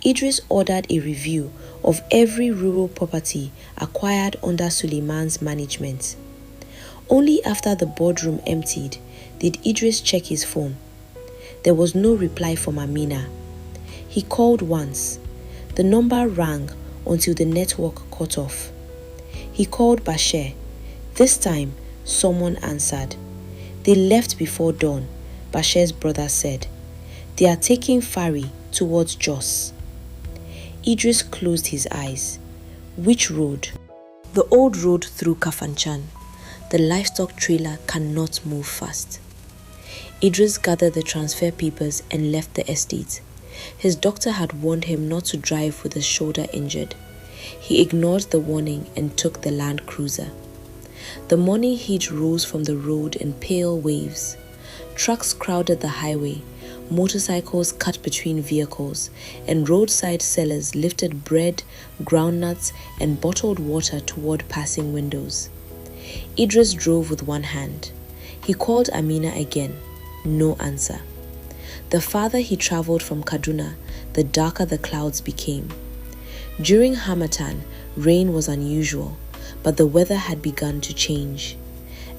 Idris ordered a review of every rural property acquired under Suleiman's management. Only after the boardroom emptied did Idris check his phone. There was no reply from Amina. He called once. The number rang until the network cut off. He called Bashir. This time, someone answered. They left before dawn, Bashir's brother said. They are taking Fari towards Jos. Idris closed his eyes. Which road? The old road through Kafanchan. The livestock trailer cannot move fast. Idris gathered the transfer papers and left the estate. His doctor had warned him not to drive with his shoulder injured. He ignored the warning and took the Land Cruiser. The morning heat rose from the road in pale waves. Trucks crowded the highway, motorcycles cut between vehicles, and roadside sellers lifted bread, groundnuts, and bottled water toward passing windows. Idris drove with one hand. He called Amina again. No answer. The farther he traveled from Kaduna, the darker the clouds became. During Harmattan, rain was unusual, but the weather had begun to change.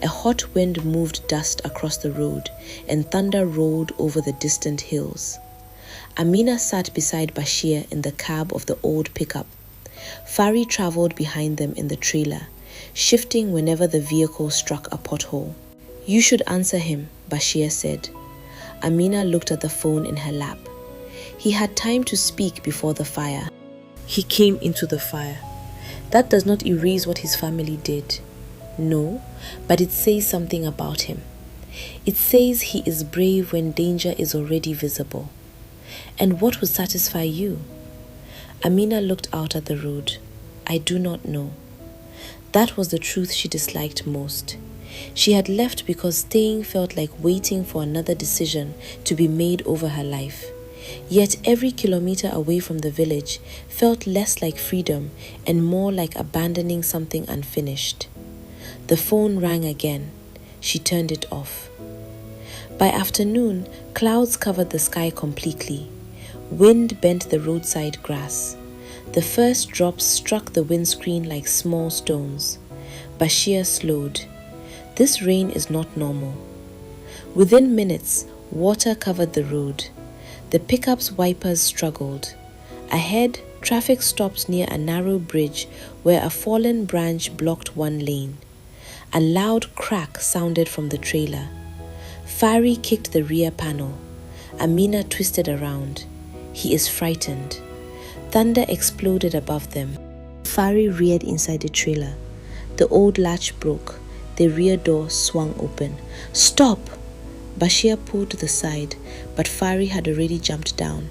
A hot wind moved dust across the road, and thunder rolled over the distant hills. Amina sat beside Bashir in the cab of the old pickup. Fari traveled behind them in the trailer, shifting whenever the vehicle struck a pothole. You should answer him, Bashir said. Amina looked at the phone in her lap. He had time to speak before the fire. He came into the fire. That does not erase what his family did. No, but it says something about him. It says he is brave when danger is already visible. And what would satisfy you? Amina looked out at the road. I do not know. That was the truth she disliked most. She had left because staying felt like waiting for another decision to be made over her life. Yet every kilometer away from the village felt less like freedom and more like abandoning something unfinished. The phone rang again. She turned it off. By afternoon, clouds covered the sky completely. Wind bent the roadside grass. The first drops struck the windscreen like small stones. Bashir slowed. This rain is not normal. Within minutes, water covered the road. The pickup's wipers struggled. Ahead, traffic stopped near a narrow bridge where a fallen branch blocked one lane. A loud crack sounded from the trailer. Fari kicked the rear panel. Amina twisted around. He is frightened. Thunder exploded above them. Fari reared inside the trailer. The old latch broke. The rear door swung open. "Stop!" Bashir pulled to the side, but Fari had already jumped down.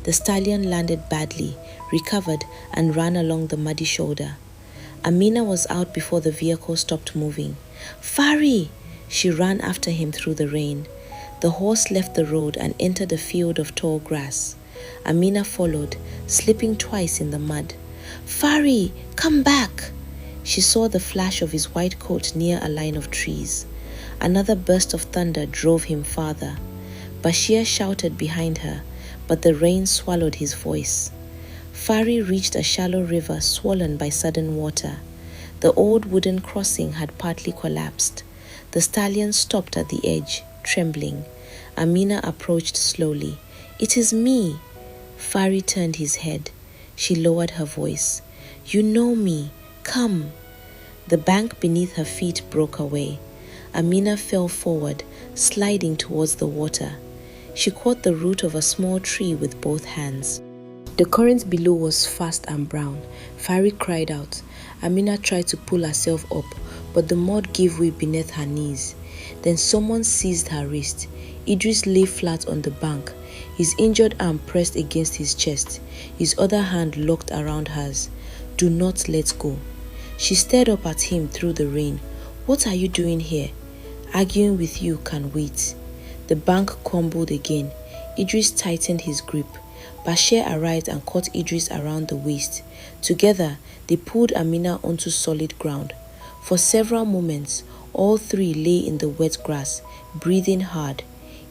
The stallion landed badly, recovered, and ran along the muddy shoulder. Amina was out before the vehicle stopped moving. "Fari!" She ran after him through the rain. The horse left the road and entered a field of tall grass. Amina followed, slipping twice in the mud. "Fari, come back!" She saw the flash of his white coat near a line of trees. Another burst of thunder drove him farther. Bashir shouted behind her, but the rain swallowed his voice. Fari reached a shallow river swollen by sudden water. The old wooden crossing had partly collapsed. The stallion stopped at the edge, trembling. Amina approached slowly. "It is me." Fari turned his head. She lowered her voice. "You know me. Come." The bank beneath her feet broke away. Amina fell forward, sliding towards the water. She caught the root of a small tree with both hands. The current below was fast and brown. Fari cried out. Amina tried to pull herself up, but the mud gave way beneath her knees. Then someone seized her wrist. Idris lay flat on the bank, his injured arm pressed against his chest, his other hand locked around hers. "Do not let go." She stared up at him through the rain. "What are you doing here? Arguing with you can wait." The bank crumbled again. Idris tightened his grip. Bashir arrived and caught Idris around the waist. Together, they pulled Amina onto solid ground. For several moments, all three lay in the wet grass, breathing hard.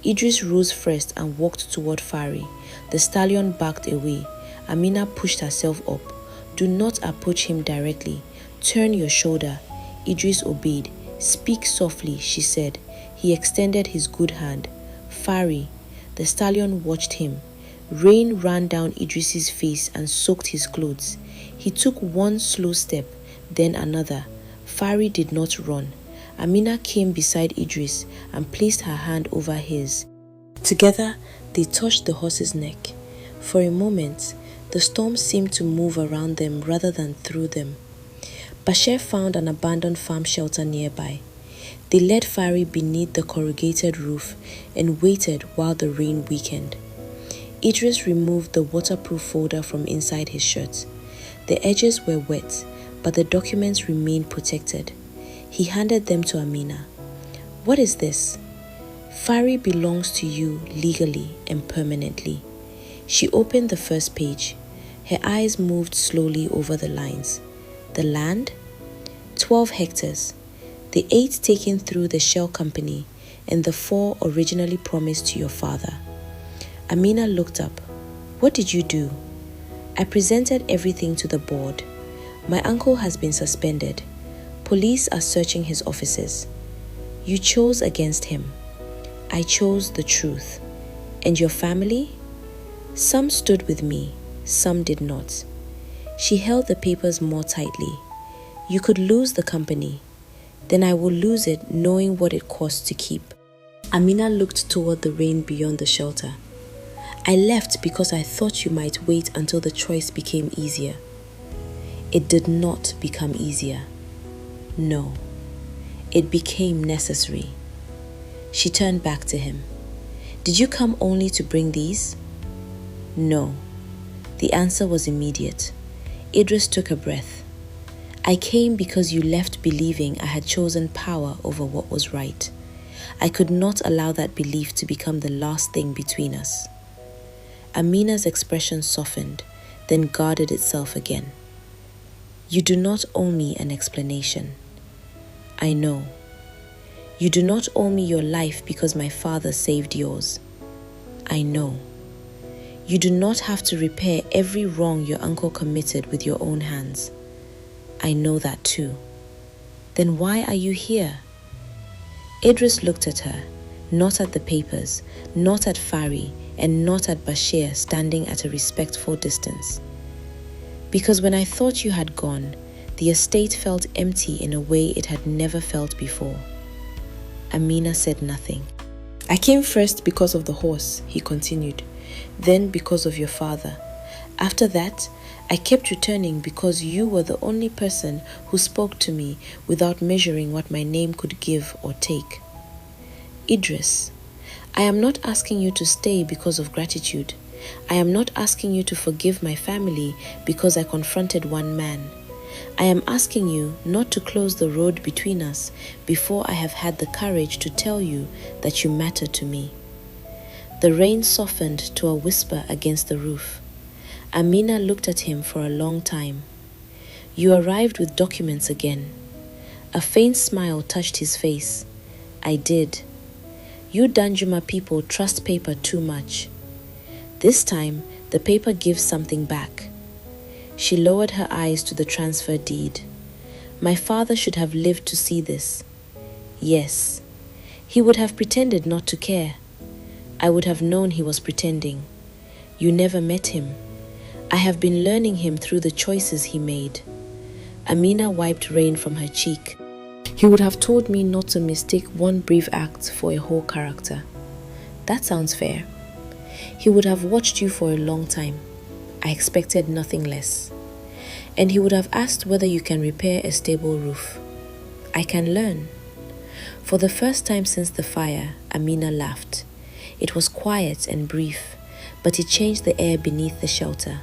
Idris rose first and walked toward Fari. The stallion backed away. Amina pushed herself up. "Do not approach him directly. Turn your shoulder." Idris obeyed. "Speak softly," she said. He extended his good hand. "Fari." The stallion watched him. Rain ran down Idris's face and soaked his clothes. He took one slow step, then another. Fari did not run. Amina came beside Idris and placed her hand over his. Together, they touched the horse's neck. For a moment, the storm seemed to move around them rather than through them. Bashir found an abandoned farm shelter nearby. They led Fari beneath the corrugated roof and waited while the rain weakened. Idris removed the waterproof folder from inside his shirt. The edges were wet, but the documents remained protected. He handed them to Amina. "What is this?" "Fari belongs to you legally and permanently." She opened the first page. Her eyes moved slowly over the lines. "The land?" 12 hectares. The 8 taken through the shell company and the 4 originally promised to your father. Amina looked up. "What did you do?" "I presented everything to the board. My uncle has been suspended. Police are searching his offices. You chose against him. I chose the truth. And your family? Some stood with me, some did not." She held the papers more tightly. "You could lose the company. Then I will lose it knowing what it costs to keep." Amina looked toward the rain beyond the shelter. "I left because I thought you might wait until the choice became easier." It did not become easier. No, it became necessary. She turned back to him. "Did you come only to bring these?" No. The answer was immediate. Idris took a breath. "I came because you left believing I had chosen power over what was right. I could not allow that belief to become the last thing between us. Amina's expression softened, then guarded itself again. You do not owe me an explanation. I know. You do not owe me your life because my father saved yours. I know. You do not have to repair every wrong your uncle committed with your own hands. I know that too. Then why are you here? Idris looked at her, not at the papers, not at Fari, and not at Bashir standing at a respectful distance. Because when I thought you had gone, the estate felt empty in a way it had never felt before. Amina said nothing. I came first because of the horse, he continued, then because of your father. After that, I kept returning because you were the only person who spoke to me without measuring what my name could give or take. Idris, I am not asking you to stay because of gratitude. I am not asking you to forgive my family because I confronted one man. I am asking you not to close the road between us before I have had the courage to tell you that you matter to me. The rain softened to a whisper against the roof. Amina looked at him for a long time. You arrived with documents again. A faint smile touched his face. I did. You Dandjuma people trust paper too much. This time, the paper gives something back. She lowered her eyes to the transfer deed. My father should have lived to see this. Yes, he would have pretended not to care. I would have known he was pretending. You never met him. I have been learning him through the choices he made. Amina wiped rain from her cheek. He would have told me not to mistake one brief act for a whole character. That sounds fair. He would have watched you for a long time. I expected nothing less. And he would have asked whether you can repair a stable roof. I can learn. For the first time since the fire, Amina laughed. It was quiet and brief, but it changed the air beneath the shelter.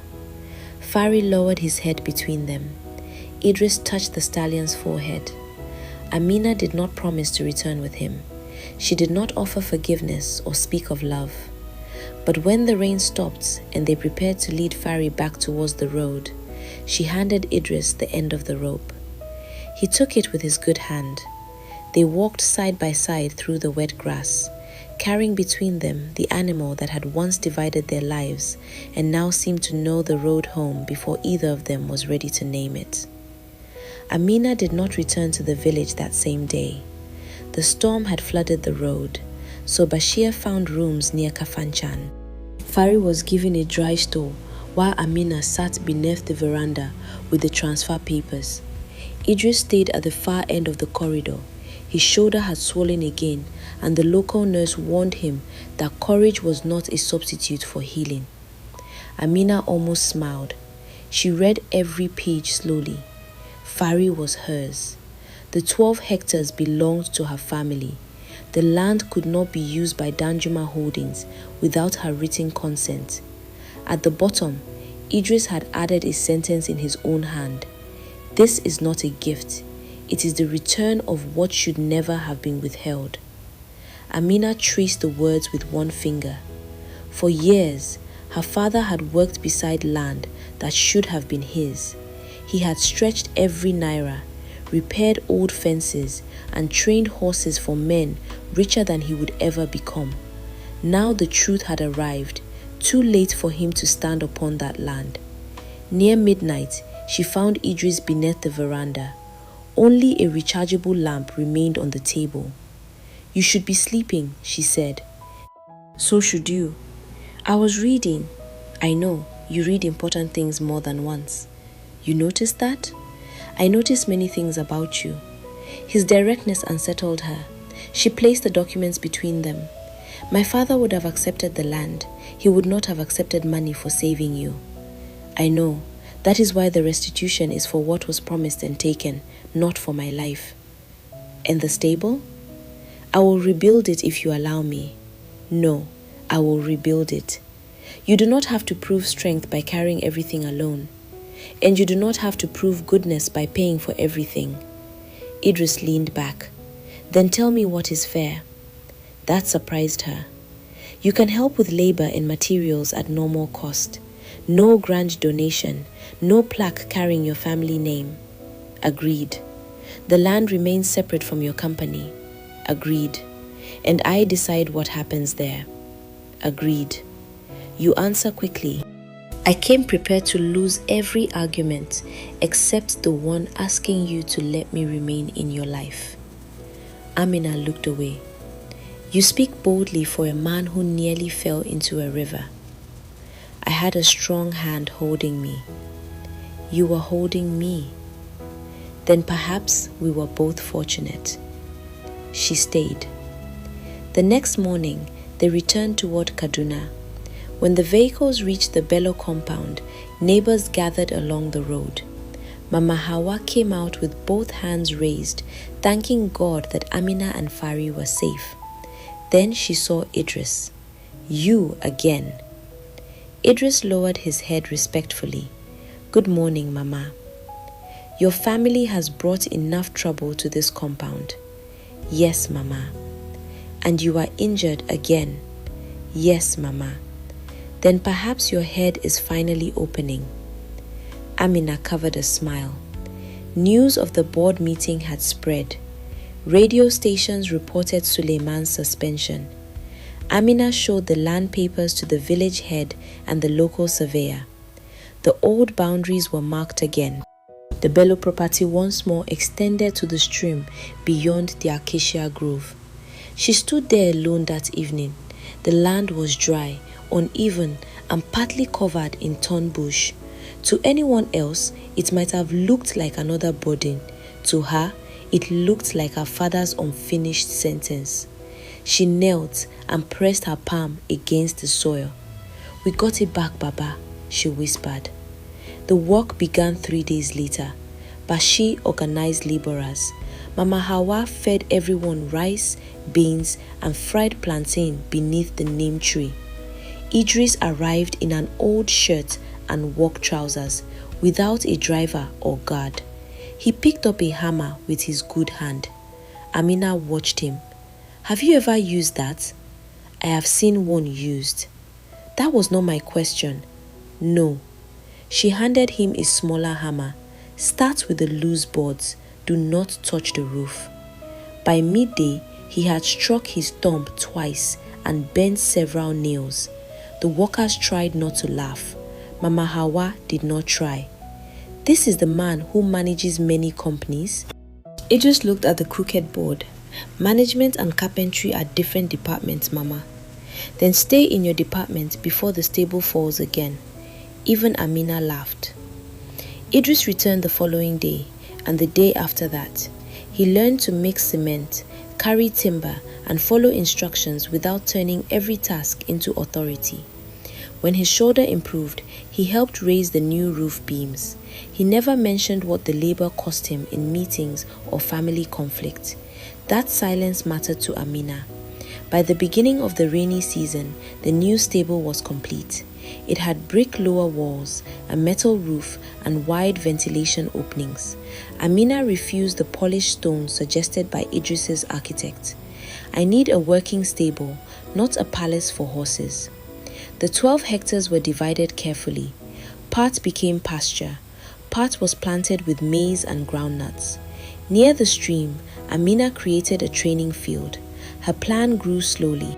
Fari lowered his head between them. Idris touched the stallion's forehead. Amina did not promise to return with him. She did not offer forgiveness or speak of love. But when the rain stopped and they prepared to lead Fari back towards the road, she handed Idris the end of the rope. He took it with his good hand. They walked side by side through the wet grass, carrying between them the animal that had once divided their lives and now seemed to know the road home before either of them was ready to name it. Amina did not return to the village that same day. The storm had flooded the road, so Bashir found rooms near Kafanchan. Fari was given a dry store while Amina sat beneath the veranda with the transfer papers. Idris stayed at the far end of the corridor. His shoulder had swollen again, and the local nurse warned him that courage was not a substitute for healing. Amina almost smiled. She read every page slowly. Fari was hers. The 12 hectares belonged to her family. The land could not be used by Dandjuma Holdings without her written consent. At the bottom, Idris had added a sentence in his own hand. This is not a gift. It is the return of what should never have been withheld. Amina traced the words with one finger. For years, her father had worked beside land that should have been his. He had stretched every naira, repaired old fences, and trained horses for men richer than he would ever become. Now the truth had arrived, too late for him to stand upon that land. Near midnight, she found Idris beneath the veranda. Only a rechargeable lamp remained on the table. You should be sleeping, she said. So should you. I was reading. I know, you read important things more than once. You noticed that? I noticed many things about you. His directness unsettled her. She placed the documents between them. My father would have accepted the land. He would not have accepted money for saving you. I know. That is why the restitution is for what was promised and taken, not for my life. And the stable? I will rebuild it if you allow me. No, I will rebuild it. You do not have to prove strength by carrying everything alone. And you do not have to prove goodness by paying for everything. Idris leaned back. Then tell me what is fair. That surprised her. You can help with labor and materials at normal cost. No grand donation, no plaque carrying your family name. Agreed. The land remains separate from your company. Agreed. And I decide what happens there. Agreed. You answer quickly. I came prepared to lose every argument except the one asking you to let me remain in your life. Amina looked away. You speak boldly for a man who nearly fell into a river. I had a strong hand holding me. You were holding me. Then perhaps we were both fortunate. She stayed. The next morning, they returned toward Kaduna. When the vehicles reached the Bello compound, neighbors gathered along the road. Mama Hawa came out with both hands raised, thanking God that Amina and Fari were safe. Then she saw Idris. You again. Idris lowered his head respectfully. Good morning, Mama. Your family has brought enough trouble to this compound. Yes, Mama. And you are injured again. Yes, Mama. Then perhaps your head is finally opening. Amina covered a smile. News of the board meeting had spread. Radio stations reported Suleiman's suspension. Amina showed the land papers to the village head and the local surveyor. The old boundaries were marked again. The Bello property once more extended to the stream beyond the acacia grove. She stood there alone that evening. The land was dry, uneven, and partly covered in thorn bush. To anyone else, it might have looked like another burden. To her, it looked like her father's unfinished sentence. She knelt and pressed her palm against the soil. We got it back, Baba, she whispered. The work began 3 days later. Bashi organized laborers. Mama Hawa fed everyone rice, beans, and fried plantain beneath the neem tree. Idris arrived in an old shirt and work trousers, without a driver or guard. He picked up a hammer with his good hand. Amina watched him. Have you ever used that? I have seen one used. That was not my question. No. She handed him a smaller hammer. Start with the loose boards. Do not touch the roof. By midday, he had struck his thumb twice and bent several nails. The workers tried not to laugh. Mama Hawa did not try. This is the man who manages many companies. Idris looked at the crooked board. Management and carpentry are different departments, Mama. Then stay in your department before the stable falls again. Even Amina laughed. Idris returned the following day and the day after that. He learned to mix cement, carry timber, and follow instructions without turning every task into authority. When his shoulder improved, he helped raise the new roof beams. He never mentioned what the labor cost him in meetings or family conflict. That silence mattered to Amina. By the beginning of the rainy season, the new stable was complete. It had brick lower walls, a metal roof, and wide ventilation openings. Amina refused the polished stone suggested by Idris's architect. I need a working stable, not a palace for horses. The 12 hectares were divided carefully. Part became pasture. Part was planted with maize and groundnuts. Near the stream, Amina created a training field. Her plan grew slowly.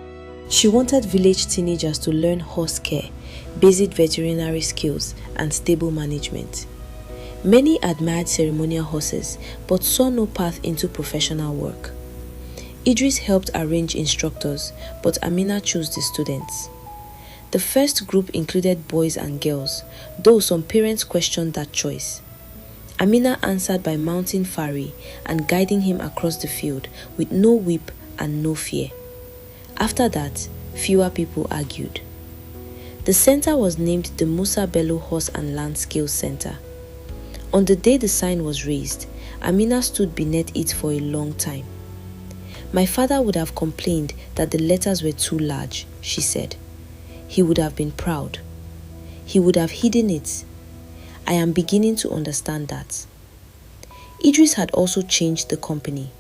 She wanted village teenagers to learn horse care, basic veterinary skills, and stable management. Many admired ceremonial horses, but saw no path into professional work. Idris helped arrange instructors, but Amina chose the students. The first group included boys and girls, though some parents questioned that choice. Amina answered by mounting Fari and guiding him across the field with no whip and no fear. After that, fewer people argued. The center was named the Musa Bello Horse and Land Skills Center. On the day the sign was raised, Amina stood beneath it for a long time. My father would have complained that the letters were too large, she said. He would have been proud. He would have hidden it. I am beginning to understand that. Idris had also changed the company.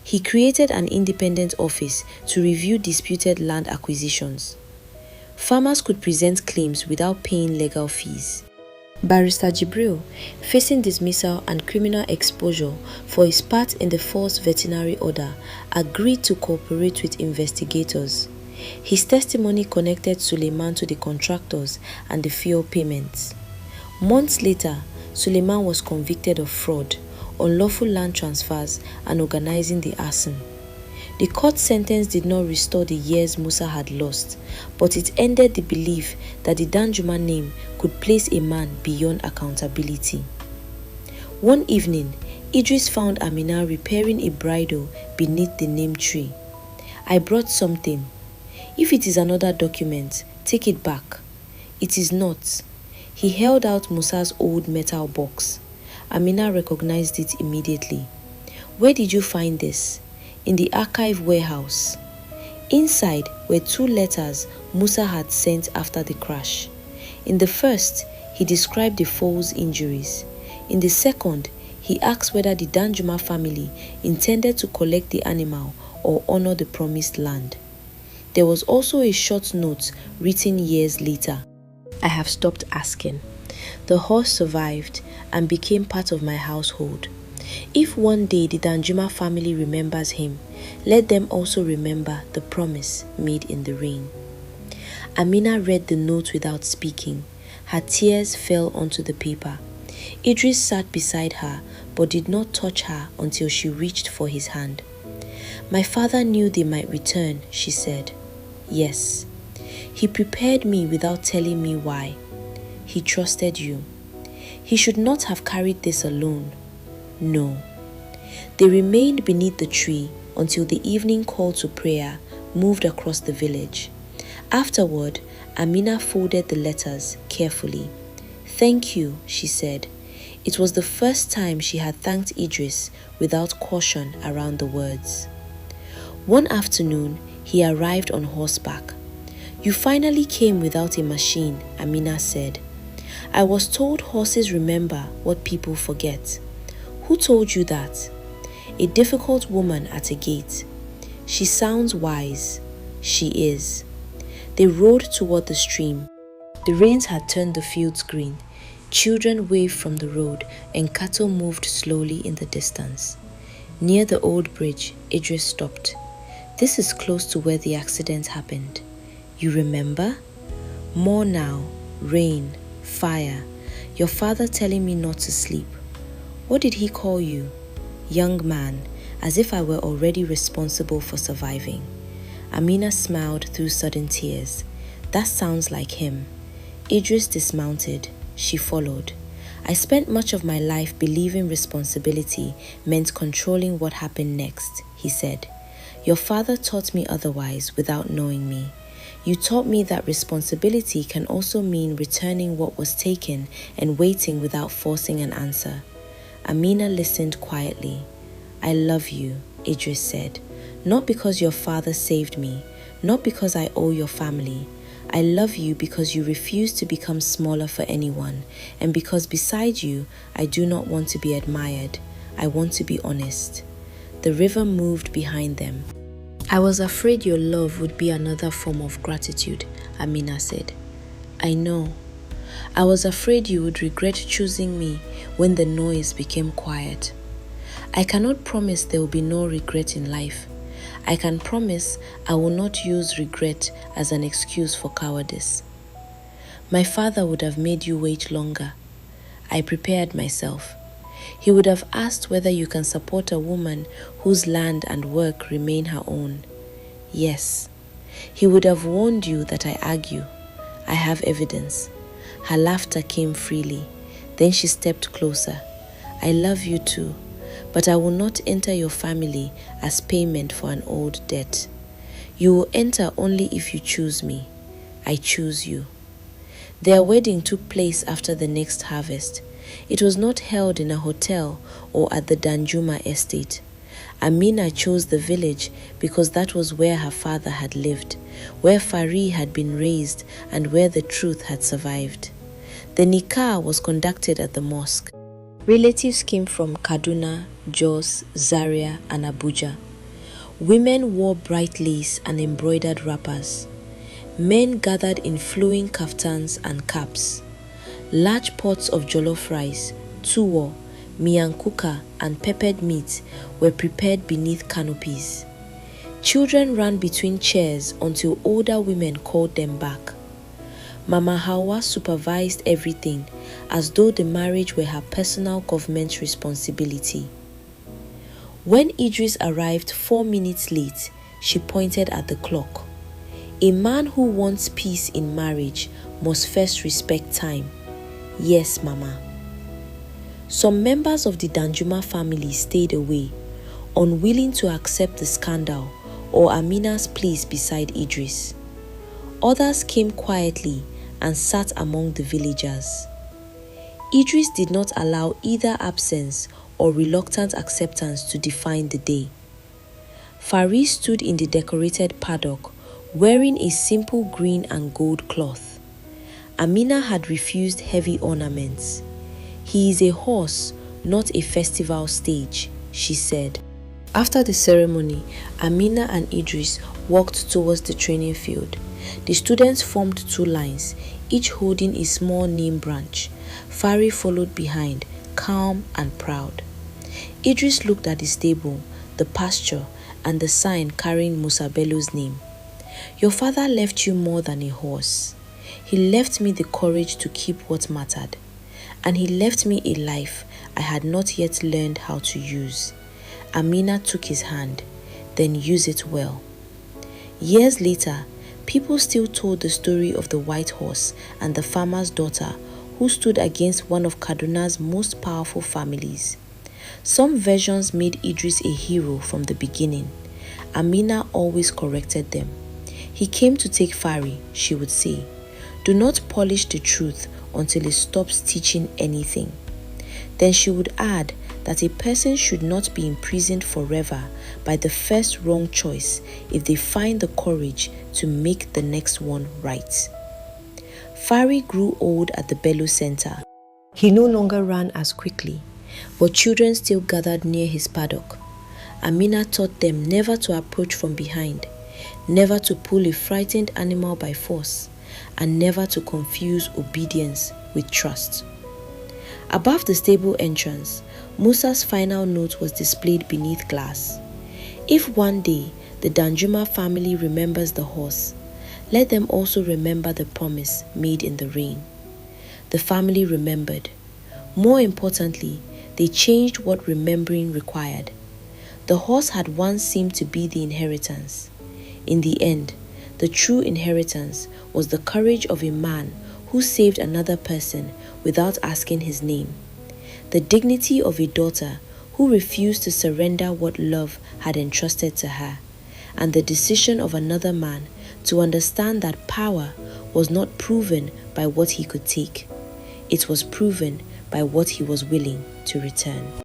He created an independent office to review disputed land acquisitions. Farmers could present claims without paying legal fees. Barrister Jibril, facing dismissal and criminal exposure for his part in the false veterinary order, agreed to cooperate with investigators. His testimony connected Suleiman to the contractors and the fuel payments. Months later, Suleiman was convicted of fraud, unlawful land transfers, and organizing the arson. The court sentence did not restore the years Musa had lost, but it ended the belief that the Dandjuma name could place a man beyond accountability. One evening, Idris found Amina repairing a bridle beneath the name tree. "I brought something. If it is another document, take it back." "It is not." He held out Musa's old metal box. Amina recognized it immediately. "Where did you find this?" "In the archive warehouse." Inside were 2 letters Musa had sent after the crash. In the first, he described the foal's injuries. In the second, he asked whether the Dandjuma family intended to collect the animal or honor the promised land. There was also a short note written years later. "I have stopped asking. The horse survived and became part of my household. If one day the Dandjuma family remembers him, let them also remember the promise made in the rain." Amina read the note without speaking. Her tears fell onto the paper. Idris sat beside her but did not touch her until she reached for his hand. "My father knew they might return," she said. "Yes. He prepared me without telling me why. He trusted you. He should not have carried this alone." "No." They remained beneath the tree until the evening call to prayer moved across the village. Afterward, Amina folded the letters carefully. "Thank you," she said. It was the first time she had thanked Idris without caution around the words. One afternoon, he arrived on horseback. "You finally came without a machine," Amina said. "I was told horses remember what people forget." "Who told you that?" "A difficult woman at a gate." "She sounds wise." "She is." They rode toward the stream. The rains had turned the fields green. Children waved from the road and cattle moved slowly in the distance. Near the old bridge, Idris stopped. "This is close to where the accident happened. You remember?" "More now. Rain, fire, your father telling me not to sleep." "What did he call you?" "Young man," as if I were already responsible for surviving. Amina smiled through sudden tears. "That sounds like him." Idris dismounted. She followed. "I spent much of my life believing responsibility meant controlling what happened next," he said. "Your father taught me otherwise without knowing me. You taught me that responsibility can also mean returning what was taken and waiting without forcing an answer." Amina listened quietly. "I love you," Idris said. "Not because your father saved me, not because I owe your family. I love you because you refuse to become smaller for anyone, and because beside you, I do not want to be admired. I want to be honest." The river moved behind them. "I was afraid your love would be another form of gratitude," Amina said. "I know. I was afraid you would regret choosing me when the noise became quiet. I cannot promise there will be no regret in life. I can promise I will not use regret as an excuse for cowardice. My father would have made you wait longer. I prepared myself. He would have asked whether you can support a woman whose land and work remain her own. Yes. He would have warned you that I argue. I have evidence." Her laughter came freely. Then she stepped closer. "I love you too. But I will not enter your family as payment for an old debt. You will enter only if you choose me. I choose you." Their wedding took place after the next harvest. It was not held in a hotel or at the Dandjuma estate. Amina chose the village because that was where her father had lived, where Fari had been raised, and where the truth had survived. The nikah was conducted at the mosque. Relatives came from Kaduna, Jos, Zaria, and Abuja. Women wore bright lace and embroidered wrappers. Men gathered in flowing kaftans and caps. Large pots of jollof rice, tuwo, miyan kuka, and peppered meat were prepared beneath canopies. Children ran between chairs until older women called them back. Mama Hawa supervised everything as though the marriage were her personal government responsibility. When Idris arrived 4 minutes late, she pointed at the clock. A man who wants peace in marriage must first respect time. Yes, Mama. Some members of the Dandjuma family stayed away, unwilling to accept the scandal or Amina's place beside Idris. Others came quietly and sat among the villagers. Idris did not allow either absence or reluctant acceptance to define the day. Fari stood in the decorated paddock, wearing a simple green and gold cloth. Amina had refused heavy ornaments. "He is a horse, not a festival stage," she said. After the ceremony, Amina and Idris walked towards the training field. The students formed 2 lines, each holding a small neem branch. Fari followed behind, calm and proud. Idris looked at the stable, the pasture, and the sign carrying Amina Bello's name. "Your father left you more than a horse. He left me the courage to keep what mattered. And he left me a life I had not yet learned how to use." Amina took his hand. "Then use it well." Years later, people still told the story of the white horse and the farmer's daughter who stood against one of Kaduna's most powerful families. Some versions made Idris a hero from the beginning. Amina always corrected them. "He came to take Fari," she would say. "Do not polish the truth until it stops teaching anything." Then she would add that a person should not be imprisoned forever by the first wrong choice if they find the courage to make the next one right. Fari grew old at the Bello Center. He no longer ran as quickly, but children still gathered near his paddock. Amina taught them never to approach from behind, never to pull a frightened animal by force, and never to confuse obedience with trust. Above the stable entrance, Musa's final note was displayed beneath glass. "If one day the Dandjuma family remembers the horse, let them also remember the promise made in the rain." The family remembered. More importantly, they changed what remembering required. The horse had once seemed to be the inheritance. In the end, the true inheritance was the courage of a man who saved another person without asking his name, the dignity of a daughter who refused to surrender what love had entrusted to her, and the decision of another man to understand that power was not proven by what he could take. It was proven by what he was willing to return.